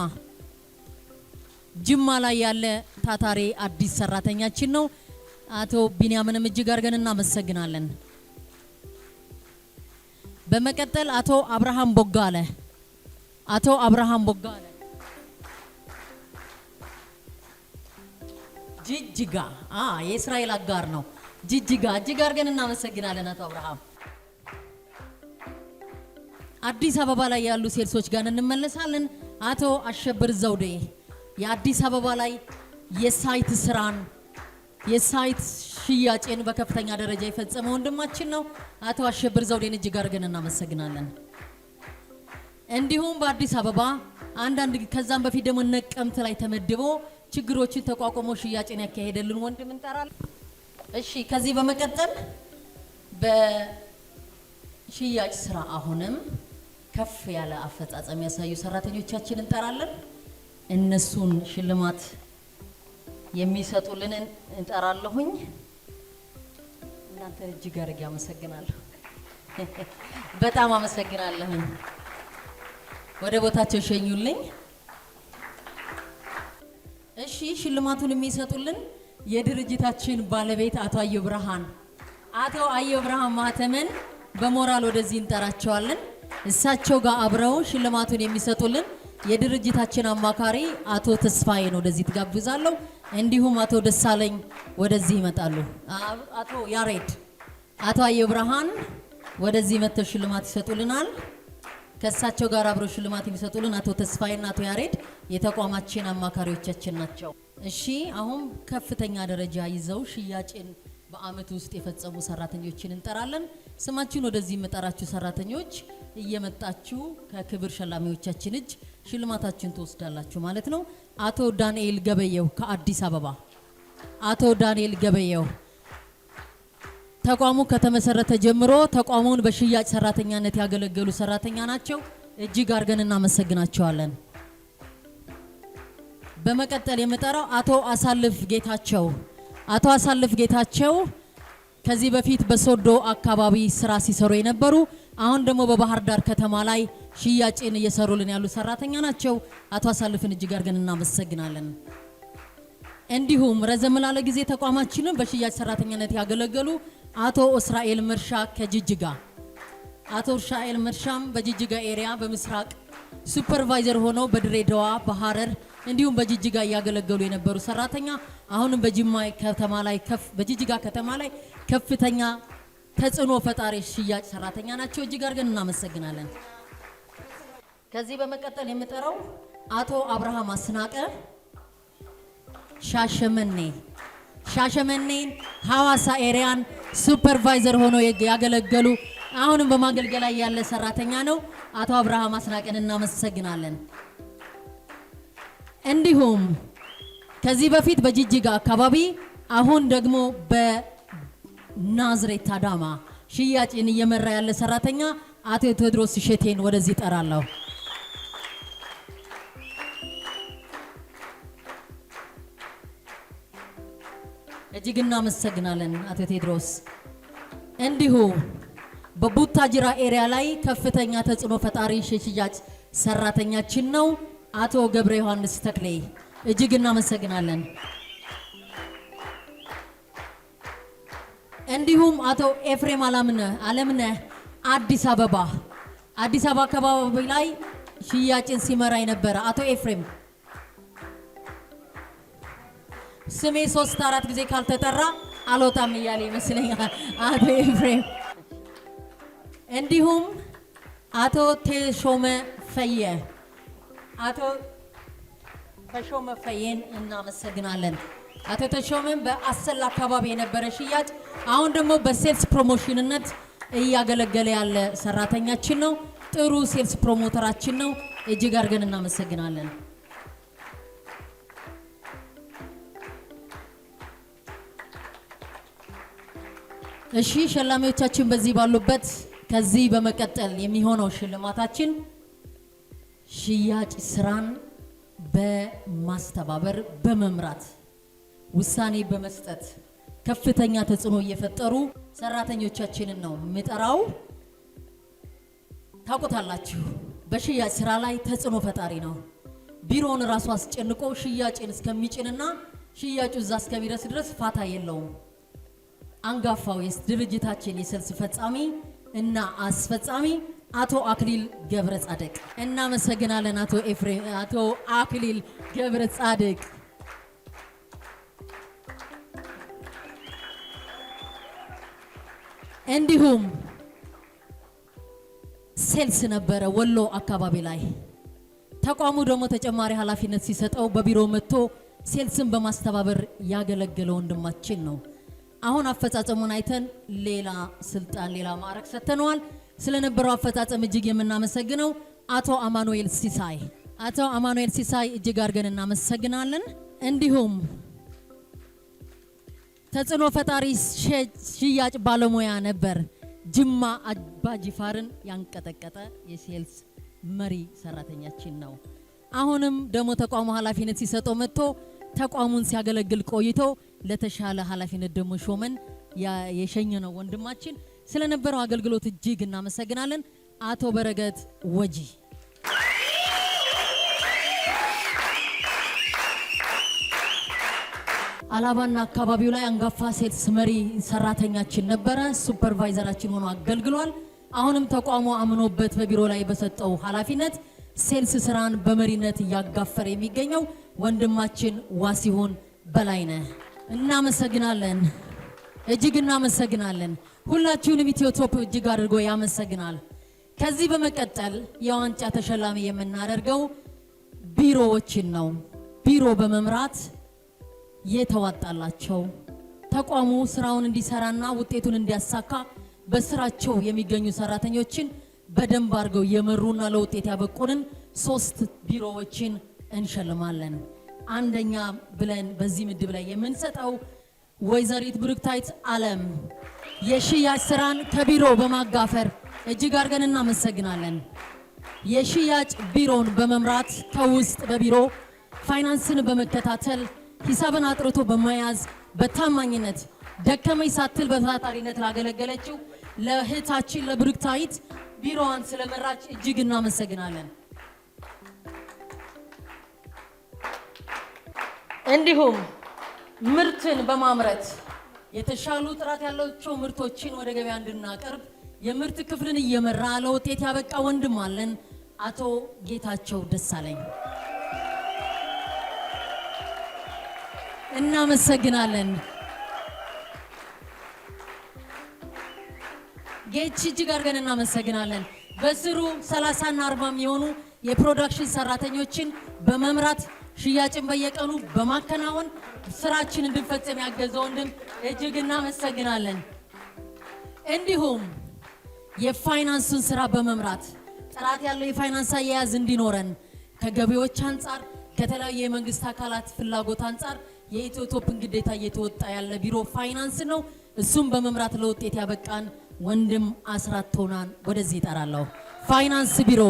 ጅማ ላይ ያለ ታታሪ አዲስ ሰራተኛችን ነው። አቶ ቢኒያምንም እጅግ አድርገን እናመሰግናለን። በመቀጠል አቶ አብርሃም ቦጋለ ጅጅጋ የእስራኤል አጋር ነው። ጅጅጋ እጅግ አድርገን እናመሰግናለን አቶ አብርሃም። አዲስ አበባ ላይ ያሉ ሴልሶች ጋር እንመለሳለን። አቶ አሸብር ዘውዴ የአዲስ አበባ ላይ የሳይት ስራን የሳይት ሽያጭን በከፍተኛ ደረጃ የፈጸመ ወንድማችን ነው። አቶ አሸብር ዘውዴን እጅግ አድርገን እናመሰግናለን። እንዲሁም በአዲስ አበባ አንዳንድ ከዛም በፊት ደግሞ ነቀምት ላይ ተመድቦ ችግሮችን ተቋቁሞ ሽያጭን ያካሄደልን ወንድም እንጠራለን። እሺ ከዚህ በመቀጠል በሽያጭ ስራ አሁንም ከፍ ያለ አፈጻጸም ያሳዩ ሰራተኞቻችን እንጠራለን። እነሱን ሽልማት የሚሰጡልን እንጠራለሁኝ። እናንተ እጅግ አድርጌ አመሰግናለሁ። በጣም አመሰግናለሁኝ። ወደ ቦታቸው ሸኙልኝ። እሺ ሽልማቱን የሚሰጡልን የድርጅታችን ባለቤት አቶ አየሁ ብርሃን ማተመን በሞራል ወደዚህ እንጠራቸዋለን። እሳቸው ጋር አብረው ሽልማቱን የሚሰጡልን የድርጅታችን አማካሪ አቶ ተስፋዬን ወደዚህ ትጋብዛለሁ። እንዲሁም አቶ ደሳለኝ ወደዚህ ይመጣሉ። አቶ ያሬድ አቶ አየሁ ብርሃን ወደዚህ መጥተው ሽልማት ይሰጡልናል። ከእሳቸው ጋር አብረው ሽልማት የሚሰጡልን አቶ ተስፋዬና አቶ ያሬድ የተቋማችን አማካሪዎቻችን ናቸው። እሺ አሁን ከፍተኛ ደረጃ ይዘው ሽያጭን በአመት ውስጥ የፈጸሙ ሰራተኞችን እንጠራለን። ስማችሁን ወደዚህ የምጠራችሁ ሰራተኞች እየመጣችሁ ከክብር ሸላሚዎቻችን እጅ ሽልማታችሁን ትወስዳላችሁ ማለት ነው። አቶ ዳንኤል ገበየው ከአዲስ አበባ፣ አቶ ዳንኤል ገበየው ተቋሙ ከተመሰረተ ጀምሮ ተቋሙን በሽያጭ ሰራተኛነት ያገለገሉ ሰራተኛ ናቸው። እጅግ አድርገን እናመሰግናቸዋለን። በመቀጠል የምጠራው አቶ አሳልፍ ጌታቸው። አቶ አሳልፍ ጌታቸው ከዚህ በፊት በሶዶ አካባቢ ስራ ሲሰሩ የነበሩ አሁን ደግሞ በባህር ዳር ከተማ ላይ ሽያጭን እየሰሩልን ያሉ ሰራተኛ ናቸው። አቶ አሳልፍን እጅግ አድርገን እናመሰግናለን። እንዲሁም ረዘም ላለ ጊዜ ተቋማችንን በሽያጭ ሰራተኛነት ያገለገሉ አቶ እስራኤል መርሻ ከጅጅጋ። አቶ እስራኤል መርሻም በጅጅጋ ኤሪያ በምስራቅ ሱፐርቫይዘር ሆነው በድሬዳዋ በሐረር እንዲሁም በጅጅጋ ያገለገሉ የነበሩ ሰራተኛ አሁንም በጅጅጋ ከተማ ላይ ከፍተኛ ተጽዕኖ ፈጣሪ ሽያጭ ሰራተኛ ናቸው። እጅግ አድርገን እናመሰግናለን። ከዚህ በመቀጠል የምጠራው አቶ አብርሃም አስናቀ ሻሸመኔን ሐዋሳ ኤሪያን ሱፐርቫይዘር ሆኖ ያገለገሉ አሁንም በማገልገል ላይ ያለ ሰራተኛ ነው። አቶ አብርሃም አስናቀን እናመሰግናለን። እንዲሁም ከዚህ በፊት በጅጅጋ አካባቢ አሁን ደግሞ በናዝሬት አዳማ ሽያጭን እየመራ ያለ ሰራተኛ አቶ ቴዎድሮስ ሸቴን ወደዚህ ጠራለሁ። እጅግ እናመሰግናለን አቶ ቴዎድሮስ። እንዲሁ በቡታጅራ ኤሪያ ላይ ከፍተኛ ተጽዕኖ ፈጣሪ ሽያጭ ሰራተኛችን ነው አቶ ገብረ ዮሐንስ ተክሌ። እጅግ እናመሰግናለን። እንዲሁም አቶ ኤፍሬም አለምነህ አዲስ አበባ አካባቢ ላይ ሽያጭን ሲመራ የነበረ አቶ ኤፍሬም ስሜ 3-4 ጊዜ ካልተጠራ አልወጣም እያለ ይመስለኛል አቶ ኤፍሬም። እንዲሁም አቶ ተሾመ ፈየን እናመሰግናለን። አቶ ተሾመን በአሰላ አካባቢ የነበረ ሽያጭ አሁን ደግሞ በሴልስ ፕሮሞሽንነት እያገለገለ ያለ ሰራተኛችን ነው። ጥሩ ሴልስ ፕሮሞተራችን ነው። እጅግ አድርገን እናመሰግናለን። እሺ ሸላሚዎቻችን በዚህ ባሉበት ከዚህ በመቀጠል የሚሆነው ሽልማታችን ሽያጭ ስራን በማስተባበር በመምራት ውሳኔ በመስጠት ከፍተኛ ተጽዕኖ እየፈጠሩ ሰራተኞቻችንን ነው ምጠራው። ታውቁታላችሁ፣ በሽያጭ ስራ ላይ ተጽዕኖ ፈጣሪ ነው። ቢሮውን ራሱ አስጨንቆ ሽያጭን እስከሚጭንና ሽያጩ እዛ እስከሚደርስ ድረስ ፋታ የለውም። አንጋፋው ድርጅታችን የሰልስ ፈጻሚ እና አስፈጻሚ አቶ አክሊል ገብረ ጻድቅ እናመሰግናለን። አቶ አክሊል ገብረ ጻድቅ እንዲሁም ሴልስ ነበረ ወሎ አካባቢ ላይ ተቋሙ ደግሞ ተጨማሪ ኃላፊነት ሲሰጠው በቢሮ መጥቶ ሴልስን በማስተባበር ያገለገለ ወንድማችን ነው። አሁን አፈጻጸሙን አይተን ሌላ ስልጣን ሌላ ማዕረግ ሰጥተነዋል። ስለነበረው አፈጻጸም እጅግ የምናመሰግነው አቶ አማኑኤል ሲሳይ እጅግ አድርገን እናመሰግናለን። እንዲሁም ተጽዕኖ ፈጣሪ ሽያጭ ባለሙያ ነበር። ጅማ አባጅፋርን ያንቀጠቀጠ የሴልስ መሪ ሰራተኛችን ነው። አሁንም ደግሞ ተቋሙ ኃላፊነት ሲሰጠው መጥቶ ተቋሙን ሲያገለግል ቆይቶ ለተሻለ ኃላፊነት ደግሞ ሾመን የሸኘነው ወንድማችን ስለነበረው አገልግሎት እጅግ እናመሰግናለን። አቶ በረከት ወጂ አላባና አካባቢው ላይ አንጋፋ ሴልስ መሪ ሰራተኛችን ነበረ። ሱፐርቫይዘራችን ሆኖ አገልግሏል። አሁንም ተቋሙ አምኖበት በቢሮ ላይ በሰጠው ኃላፊነት ሴልስ ስራን በመሪነት እያጋፈረ የሚገኘው ወንድማችን ዋሲሁን በላይነህ እናመሰግናለን። እጅግ እናመሰግናለን። ሁላችሁንም ኢትዮቶፕ እጅግ አድርጎ ያመሰግናል። ከዚህ በመቀጠል የዋንጫ ተሸላሚ የምናደርገው ቢሮዎችን ነው። ቢሮ በመምራት የተዋጣላቸው ተቋሙ ስራውን እንዲሰራና ውጤቱን እንዲያሳካ በስራቸው የሚገኙ ሰራተኞችን በደንብ አድርገው የመሩና ለውጤት ያበቁንን 3 ቢሮዎችን እንሸልማለን። አንደኛ ብለን በዚህ ምድብ ላይ የምንሰጠው ወይዘሪት ብሩክታይት አለም የሽያጭ ስራን ከቢሮ በማጋፈር እጅግ አድርገን እናመሰግናለን። የሽያጭ ቢሮን በመምራት ከውስጥ በቢሮ ፋይናንስን በመከታተል ሂሳብን አጥርቶ በመያዝ በታማኝነት ደከመኝ ሳትል በታታሪነት ላገለገለችው ለእህታችን ለብሩክታይት ቢሮዋን ስለመራች እጅግ እናመሰግናለን። እንዲሁም ምርትን በማምረት የተሻሉ ጥራት ያላቸው ምርቶችን ወደ ገበያ እንድናቀርብ የምርት ክፍልን እየመራ ለውጤት ያበቃ ወንድም አለን፣ አቶ ጌታቸው ደሳለኝ። እናመሰግናለን። ጌች እጅግ አድርገን እናመሰግናለን። በስሩ 30 እና 40 የሚሆኑ የፕሮዳክሽን ሰራተኞችን በመምራት ሽያጭን በየቀኑ በማከናወን ስራችን እንድንፈጽም ያገዘ ወንድም እጅግ እናመሰግናለን። እንዲሁም የፋይናንሱን ስራ በመምራት ጥራት ያለው የፋይናንስ አያያዝ እንዲኖረን ከገቢዎች አንጻር ከተለያዩ የመንግስት አካላት ፍላጎት አንጻር የኢትዮቶፕን ግዴታ እየተወጣ ያለ ቢሮ ፋይናንስ ነው። እሱም በመምራት ለውጤት ያበቃን ወንድም አስራት ቶናን ወደዚህ እጠራለሁ። ፋይናንስ ቢሮ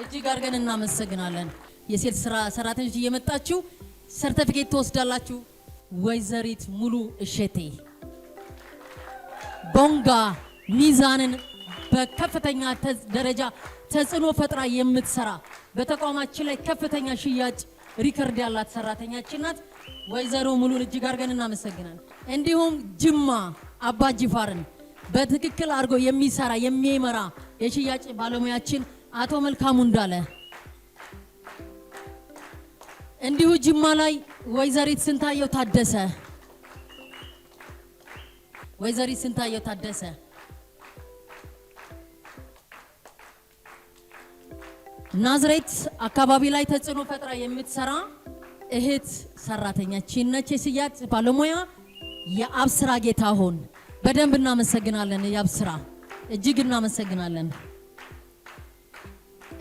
እጅግ አድርገን እናመሰግናለን። የሴልስ ስራ ሰራተኞች እየመጣችሁ ሰርቲፊኬት ትወስዳላችሁ። ወይዘሪት ሙሉ እሸቴ ቦንጋ ሚዛንን በከፍተኛ ደረጃ ተጽዕኖ ፈጥራ የምትሰራ በተቋማችን ላይ ከፍተኛ ሽያጭ ሪከርድ ያላት ሰራተኛችን ናት። ወይዘሮ ሙሉን እጅግ አድርገን እናመሰግናለን። እንዲሁም ጅማ አባ ጅፋርን በትክክል አድርጎ የሚሰራ የሚመራ የሽያጭ ባለሙያችን አቶ መልካሙ እንዳለ፣ እንዲሁ ጅማ ላይ ወይዘሪት ስንታየው ታደሰ ናዝሬት አካባቢ ላይ ተጽዕኖ ፈጥራ የምትሰራ እህት ሰራተኛችን ነች። የሽያጭ ባለሙያ የአብስራ ጌታሁን በደንብ እናመሰግናለን። የአብስራ እጅግ እናመሰግናለን።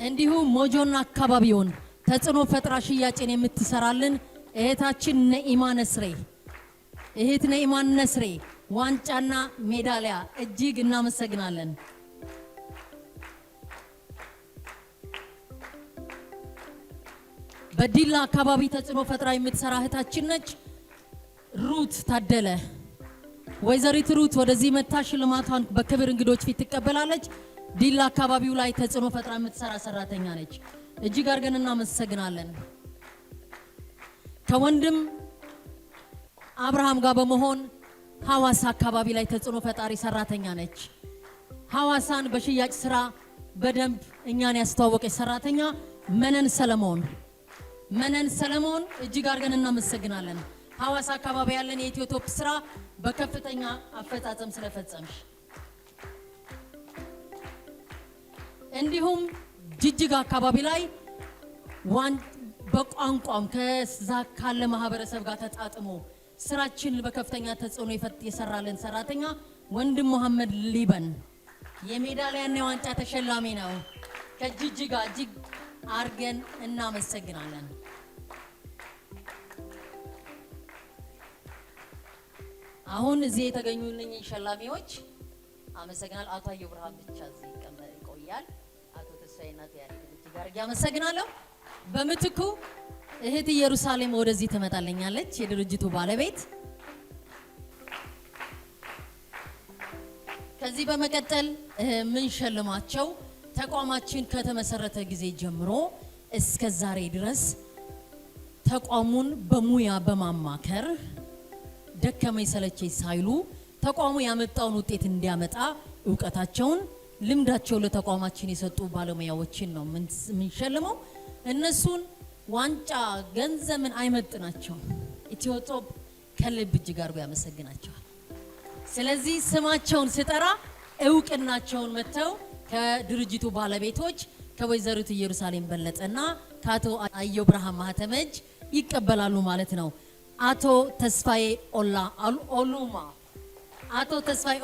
እንዲሁም ሞጆና አካባቢውን ተጽዕኖ ፈጥራ ሽያጭን የምትሰራልን እህታችን ነኢማ ነስሬ ዋንጫና ሜዳሊያ እጅግ እናመሰግናለን። በዲላ አካባቢ ተጽዕኖ ፈጥራ የምትሰራ እህታችን ነች ሩት ታደለ። ወይዘሪት ሩት ወደዚህ መታ ሽልማቷን በክብር እንግዶች ፊት ትቀበላለች። ዲላ አካባቢው ላይ ተጽዕኖ ፈጥራ የምትሰራ ሰራተኛ ነች። እጅግ አድርገን እናመሰግናለን። ከወንድም አብርሃም ጋር በመሆን ሐዋሳ አካባቢ ላይ ተጽዕኖ ፈጣሪ ሰራተኛ ነች። ሐዋሳን በሽያጭ ስራ በደንብ እኛን ያስተዋወቀች ሰራተኛ መነን ሰለሞን እጅግ አድርገን እናመሰግናለን። ሐዋሳ አካባቢ ያለን የኢትዮቶፕ ስራ በከፍተኛ አፈጻጸም ስለፈጸምሽ። እንዲሁም ጅጅጋ አካባቢ ላይ በቋንቋም ከዛ ካለ ማህበረሰብ ጋር ተጣጥሞ ስራችን በከፍተኛ ተጽዕኖ የሰራልን ሰራተኛ ወንድም መሐመድ ሊበን የሜዳሊያና የዋንጫ ተሸላሚ ነው። ከጅጅጋ እጅግ አድርገን እናመሰግናለን። አሁን እዚህ የተገኙልኝ ሸላሚዎች አመሰግናለሁ። አቶ አየሁ ብርሃን ብቻ እዚህ ይቆያል። አቶ ተስፋዬና ተያሪ እጅግ አድርጌ አመሰግናለሁ። በምትኩ እህት ኢየሩሳሌም ወደዚህ ትመጣለኛለች፣ የድርጅቱ ባለቤት። ከዚህ በመቀጠል ምን ሸልማቸው ተቋማችን ከተመሰረተ ጊዜ ጀምሮ እስከ ዛሬ ድረስ ተቋሙን በሙያ በማማከር ደከመኝ ሰለቸኝ ሳይሉ ተቋሙ ያመጣውን ውጤት እንዲያመጣ እውቀታቸውን ልምዳቸውን ለተቋማችን የሰጡ ባለሙያዎችን ነው የምንሸልመው። እነሱን ዋንጫ ገንዘብን አይመጥናቸው። ኢትዮቶፕ ከልብ እጅግ አድርጎ ያመሰግናቸዋል። ስለዚህ ስማቸውን ስጠራ እውቅናቸውን መተው ከድርጅቱ ባለቤቶች ከወይዘሪት ኢየሩሳሌም በለጠና ከአቶ አየሁ ብርሃን ማህተመጅ ይቀበላሉ ማለት ነው። አቶ ተስፋዬ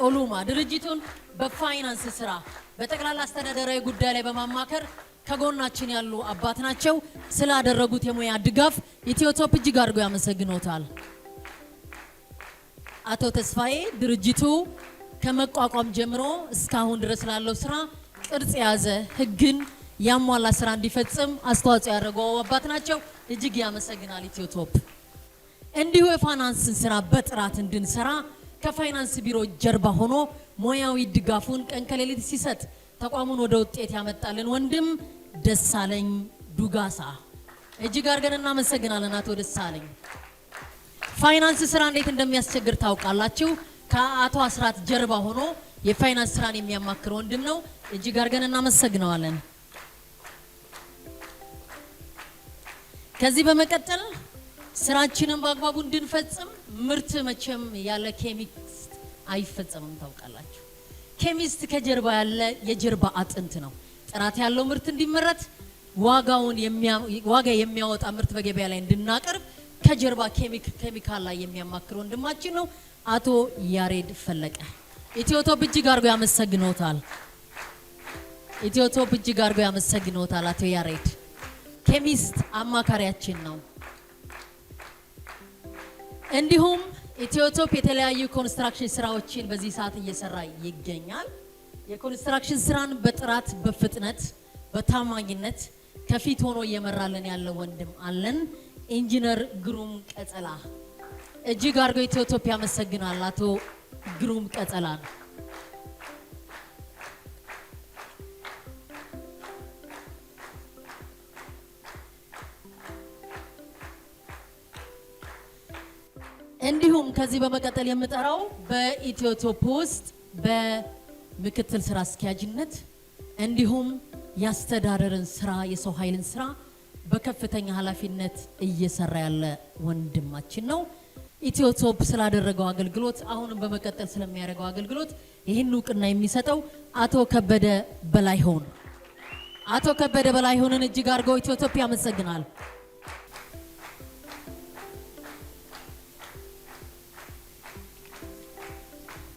ኦሉማ ድርጅቱን በፋይናንስ ስራ በጠቅላላ አስተዳደራዊ ጉዳይ ላይ በማማከር ከጎናችን ያሉ አባት ናቸው። ስላደረጉት የሙያ ድጋፍ ኢትዮቶፕ እጅግ አድርጎ ያመሰግኖታል። አቶ ተስፋዬ ድርጅቱ ከመቋቋም ጀምሮ እስካሁን ድረስ ላለው ስራ ቅርጽ የያዘ ህግን ያሟላ ስራ እንዲፈጽም አስተዋጽኦ ያደረጉ አባት ናቸው። እጅግ ያመሰግናል ኢትዮቶፕ። እንዲሁ የፋይናንስን ስራ በጥራት እንድንሰራ ከፋይናንስ ቢሮ ጀርባ ሆኖ ሙያዊ ድጋፉን ቀን ከሌሊት ሲሰጥ ተቋሙን ወደ ውጤት ያመጣልን ወንድም ደሳለኝ ዱጋሳ እጅግ አድርገን እናመሰግናለን። አቶ ደሳለኝ ፋይናንስ ስራ እንዴት እንደሚያስቸግር ታውቃላችሁ። ከአቶ አስራት ጀርባ ሆኖ የፋይናንስ ስራን የሚያማክር ወንድም ነው። እጅግ አድርገን እናመሰግነዋለን። ከዚህ በመቀጠል ስራችንን በአግባቡ እንድንፈጽም ምርት መቼም ያለ ኬሚስት አይፈጸምም ታውቃላችሁ። ኬሚስት ከጀርባ ያለ የጀርባ አጥንት ነው። ጥራት ያለው ምርት እንዲመረት ዋጋ የሚያወጣ ምርት በገበያ ላይ እንድናቀርብ ከጀርባ ኬሚካል ላይ የሚያማክር ወንድማችን ነው አቶ ያሬድ ፈለቀ። ኢትዮቶፕ እጅግ አድርጎ ያመሰግኖታል። ኢትዮቶፕ እጅግ አድርጎ ያመሰግኖታል። አቶ ያሬድ ኬሚስት አማካሪያችን ነው። እንዲሁም ኢትዮቶፕ የተለያዩ ኮንስትራክሽን ስራዎችን በዚህ ሰዓት እየሰራ ይገኛል። የኮንስትራክሽን ስራን በጥራት በፍጥነት በታማኝነት ከፊት ሆኖ እየመራልን ያለው ወንድም አለን ኢንጂነር ግሩም ቀጸላ። እጅግ አድርጎ ኢትዮቶፕ ያመሰግናል አቶ ግሩም ቀጸላን። እንዲሁም ከዚህ በመቀጠል የምጠራው በኢትዮቶፕ ውስጥ በምክትል ስራ አስኪያጅነት እንዲሁም ያስተዳደርን ስራ የሰው ኃይልን ስራ በከፍተኛ ኃላፊነት እየሰራ ያለ ወንድማችን ነው። ኢትዮቶፕ ስላደረገው አገልግሎት አሁንም በመቀጠል ስለሚያደርገው አገልግሎት ይህን እውቅና የሚሰጠው አቶ ከበደ በላይሆን። አቶ ከበደ በላይሆንን እጅግ አድርገው ኢትዮቶፕ ያመሰግናል።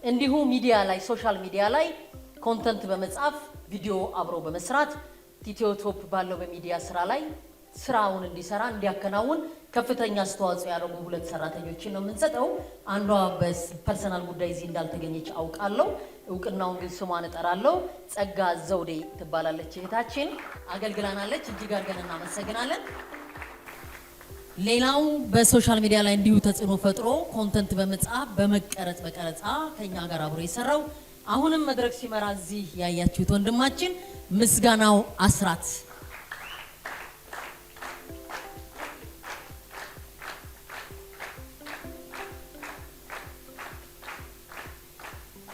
እንዲሁ ሚዲያ ላይ ሶሻል ሚዲያ ላይ ኮንተንት በመጻፍ ቪዲዮ አብሮ በመስራት ኢትዮቶፕ ባለው በሚዲያ ስራ ላይ ስራውን እንዲሰራ እንዲያከናውን ከፍተኛ አስተዋጽኦ ያደረጉ ሁለት ሰራተኞችን ነው የምንሰጠው። አንዷ በፐርሰናል ጉዳይ እዚህ እንዳልተገኘች አውቃለሁ። እውቅናውን ግን ስሟን እጠራለሁ። ጸጋ ዘውዴ ትባላለች እህታችን፣ አገልግላናለች። እጅግ አድርገን እናመሰግናለን። ሌላው በሶሻል ሚዲያ ላይ እንዲሁ ተጽዕኖ ፈጥሮ ኮንተንት በመጻፍ በመቀረጽ በቀረጻ ከኛ ጋር አብሮ የሰራው አሁንም መድረክ ሲመራ እዚህ ያያችሁት ወንድማችን ምስጋናው አስራት።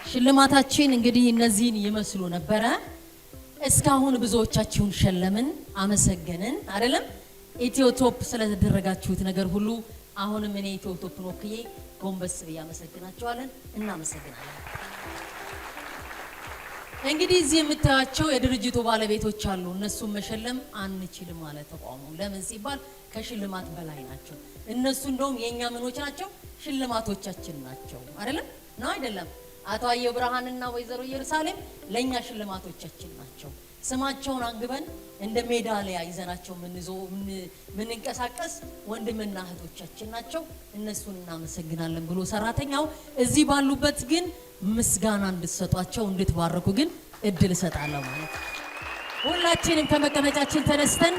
ሽልማታችን እንግዲህ እነዚህን ይመስሉ ነበረ። እስካሁን ብዙዎቻችሁን ሸለምን፣ አመሰገንን አይደለም? ኢትዮቶፕ ስለተደረጋችሁት ነገር ሁሉ አሁንም እኔ ኢትዮቶፕን ወክዬ ጎንበስ ብዬ አመሰግናቸዋለን። እናመሰግናለን። እንግዲህ እዚህ የምታያቸው የድርጅቱ ባለቤቶች አሉ። እነሱን መሸለም አንችልም ማለት ተቋሙ። ለምን ሲባል ከሽልማት በላይ ናቸው። እነሱ እንደውም የኛ ምኖች ናቸው፣ ሽልማቶቻችን ናቸው። አይደለም ነው አይደለም? አቶ አየሁ ብርሃንና ወይዘሮ ኢየሩሳሌም ለኛ ሽልማቶቻችን ናቸው። ስማቸውን አንግበን እንደ ሜዳሊያ ይዘናቸው ምንንቀሳቀስ ወንድምና እህቶቻችን ናቸው። እነሱን እናመሰግናለን ብሎ ሰራተኛው እዚህ ባሉበት ግን ምስጋና እንድትሰጧቸው እንድትባረኩ ግን እድል እሰጣለሁ ማለት ነው። ሁላችንም ከመቀመጫችን ተነስተን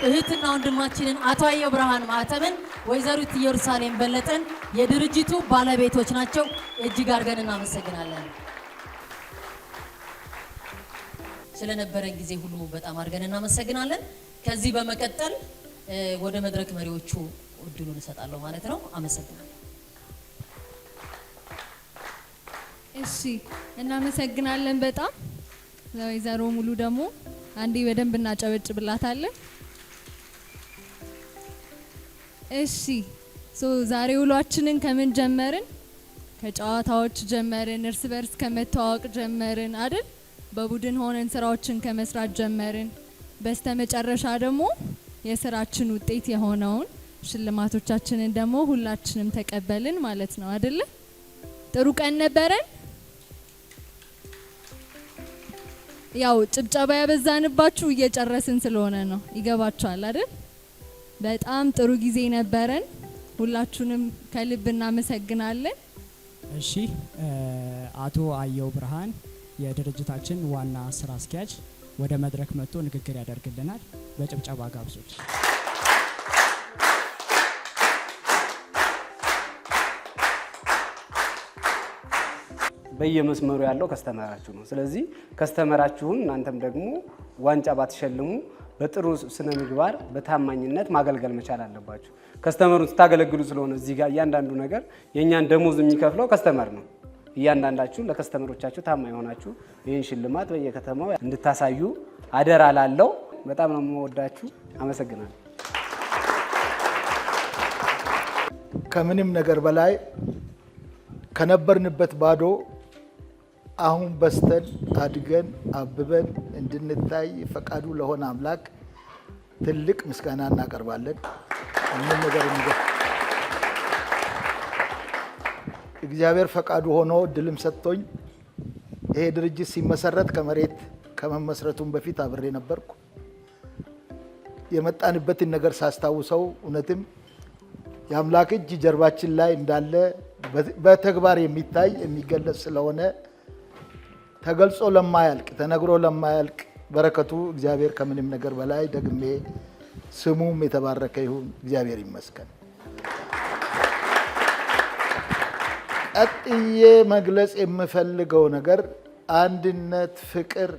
እህትና ወንድማችንን አቶ አየሁ ብርሃን ማህተምን፣ ወይዘሪት ኢየሩሳሌም በለጠን የድርጅቱ ባለቤቶች ናቸው። እጅግ አድርገን እናመሰግናለን። ስለነበረን ጊዜ ሁሉ በጣም አድርገን እናመሰግናለን። ከዚህ በመቀጠል ወደ መድረክ መሪዎቹ እድሉን እሰጣለሁ ማለት ነው። አመሰግናለሁ። እሺ፣ እናመሰግናለን በጣም ወይዘሮ ሙሉ ደግሞ አንዴ በደንብ እናጨበጭብላታለን። እሺ፣ ዛሬ ውሏችንን ከምን ጀመርን? ከጨዋታዎች ጀመርን። እርስ በርስ ከመተዋወቅ ጀመርን አይደል? በቡድን ሆነን ስራዎችን ከመስራት ጀመርን። በስተመጨረሻ ደግሞ የስራችን ውጤት የሆነውን ሽልማቶቻችንን ደግሞ ሁላችንም ተቀበልን ማለት ነው አይደለ? ጥሩ ቀን ነበረን። ያው ጭብጨባ ያበዛንባችሁ እየጨረስን ስለሆነ ነው። ይገባችኋል አይደል? በጣም ጥሩ ጊዜ ነበረን። ሁላችሁንም ከልብ እናመሰግናለን። እሺ አቶ አየው ብርሃን የድርጅታችን ዋና ስራ አስኪያጅ ወደ መድረክ መጥቶ ንግግር ያደርግልናል። በጭብጨባ ጋብዙት። በየመስመሩ ያለው ከስተመራችሁ ነው። ስለዚህ ከስተመራችሁን እናንተም ደግሞ ዋንጫ ባትሸልሙ በጥሩ ስነ ምግባር በታማኝነት ማገልገል መቻል አለባችሁ። ከስተመሩን ስታገለግሉ ስለሆነ እዚህ ጋር እያንዳንዱ ነገር የኛን ደሞዝ የሚከፍለው ከስተመር ነው። እያንዳንዳችሁ ለከስተመሮቻችሁ ታማኝ ሆናችሁ ይህን ሽልማት በየከተማው እንድታሳዩ አደራ ላለው። በጣም ነው የምወዳችሁ። አመሰግናለሁ። ከምንም ነገር በላይ ከነበርንበት ባዶ አሁን በስተን አድገን አብበን እንድንታይ ፈቃዱ ለሆነ አምላክ ትልቅ ምስጋና እናቀርባለን። ምንም ነገር እግዚአብሔር ፈቃዱ ሆኖ ድልም ሰጥቶኝ ይሄ ድርጅት ሲመሰረት ከመሬት ከመመስረቱም በፊት አብሬ ነበርኩ። የመጣንበትን ነገር ሳስታውሰው እውነትም የአምላክ እጅ ጀርባችን ላይ እንዳለ በተግባር የሚታይ የሚገለጽ ስለሆነ ተገልጾ ለማያልቅ ተነግሮ ለማያልቅ በረከቱ እግዚአብሔር ከምንም ነገር በላይ ደግሜ ስሙም የተባረከ ይሁን። እግዚአብሔር ይመስገን። ቀጥዬ መግለጽ የምፈልገው ነገር አንድነት፣ ፍቅር፣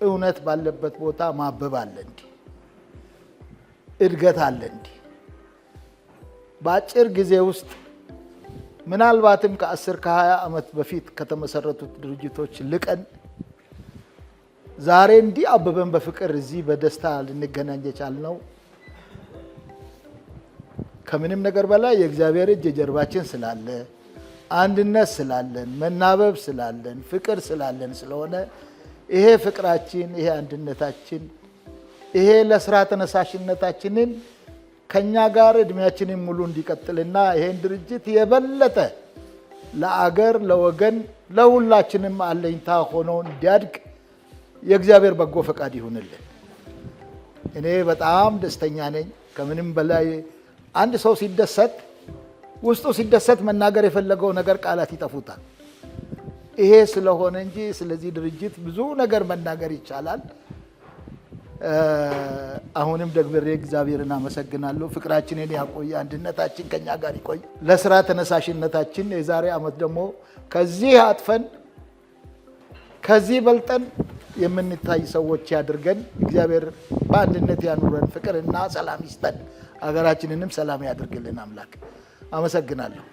እውነት ባለበት ቦታ ማበብ አለ እንዲ እድገት አለ እንዲ በአጭር ጊዜ ውስጥ ምናልባትም ከ10 ከ20 ዓመት በፊት ከተመሰረቱት ድርጅቶች ልቀን ዛሬ እንዲህ አበበን በፍቅር እዚህ በደስታ ልንገናኝ የቻልነው ከምንም ነገር በላይ የእግዚአብሔር እጅ የጀርባችን ስላለ አንድነት ስላለን መናበብ ስላለን ፍቅር ስላለን ስለሆነ ይሄ ፍቅራችን ይሄ አንድነታችን ይሄ ለስራ ተነሳሽነታችንን ከኛ ጋር እድሜያችንን ሙሉ እንዲቀጥልና ይሄን ድርጅት የበለጠ ለአገር ለወገን ለሁላችንም አለኝታ ሆኖ እንዲያድግ የእግዚአብሔር በጎ ፈቃድ ይሁንልን። እኔ በጣም ደስተኛ ነኝ። ከምንም በላይ አንድ ሰው ሲደሰት ውስጡ ሲደሰት መናገር የፈለገው ነገር ቃላት ይጠፉታል። ይሄ ስለሆነ እንጂ ስለዚህ ድርጅት ብዙ ነገር መናገር ይቻላል። አሁንም ደግሜ እግዚአብሔርን አመሰግናለሁ። ፍቅራችንን ያቆይ፣ አንድነታችን ከኛ ጋር ይቆይ። ለስራ ተነሳሽነታችን የዛሬ ዓመት ደግሞ ከዚህ አጥፈን ከዚህ በልጠን የምንታይ ሰዎች ያድርገን። እግዚአብሔር በአንድነት ያኑረን፣ ፍቅርና ሰላም ይስጠን። ሀገራችንንም ሰላም ያድርግልን አምላክ። አመሰግናለሁ።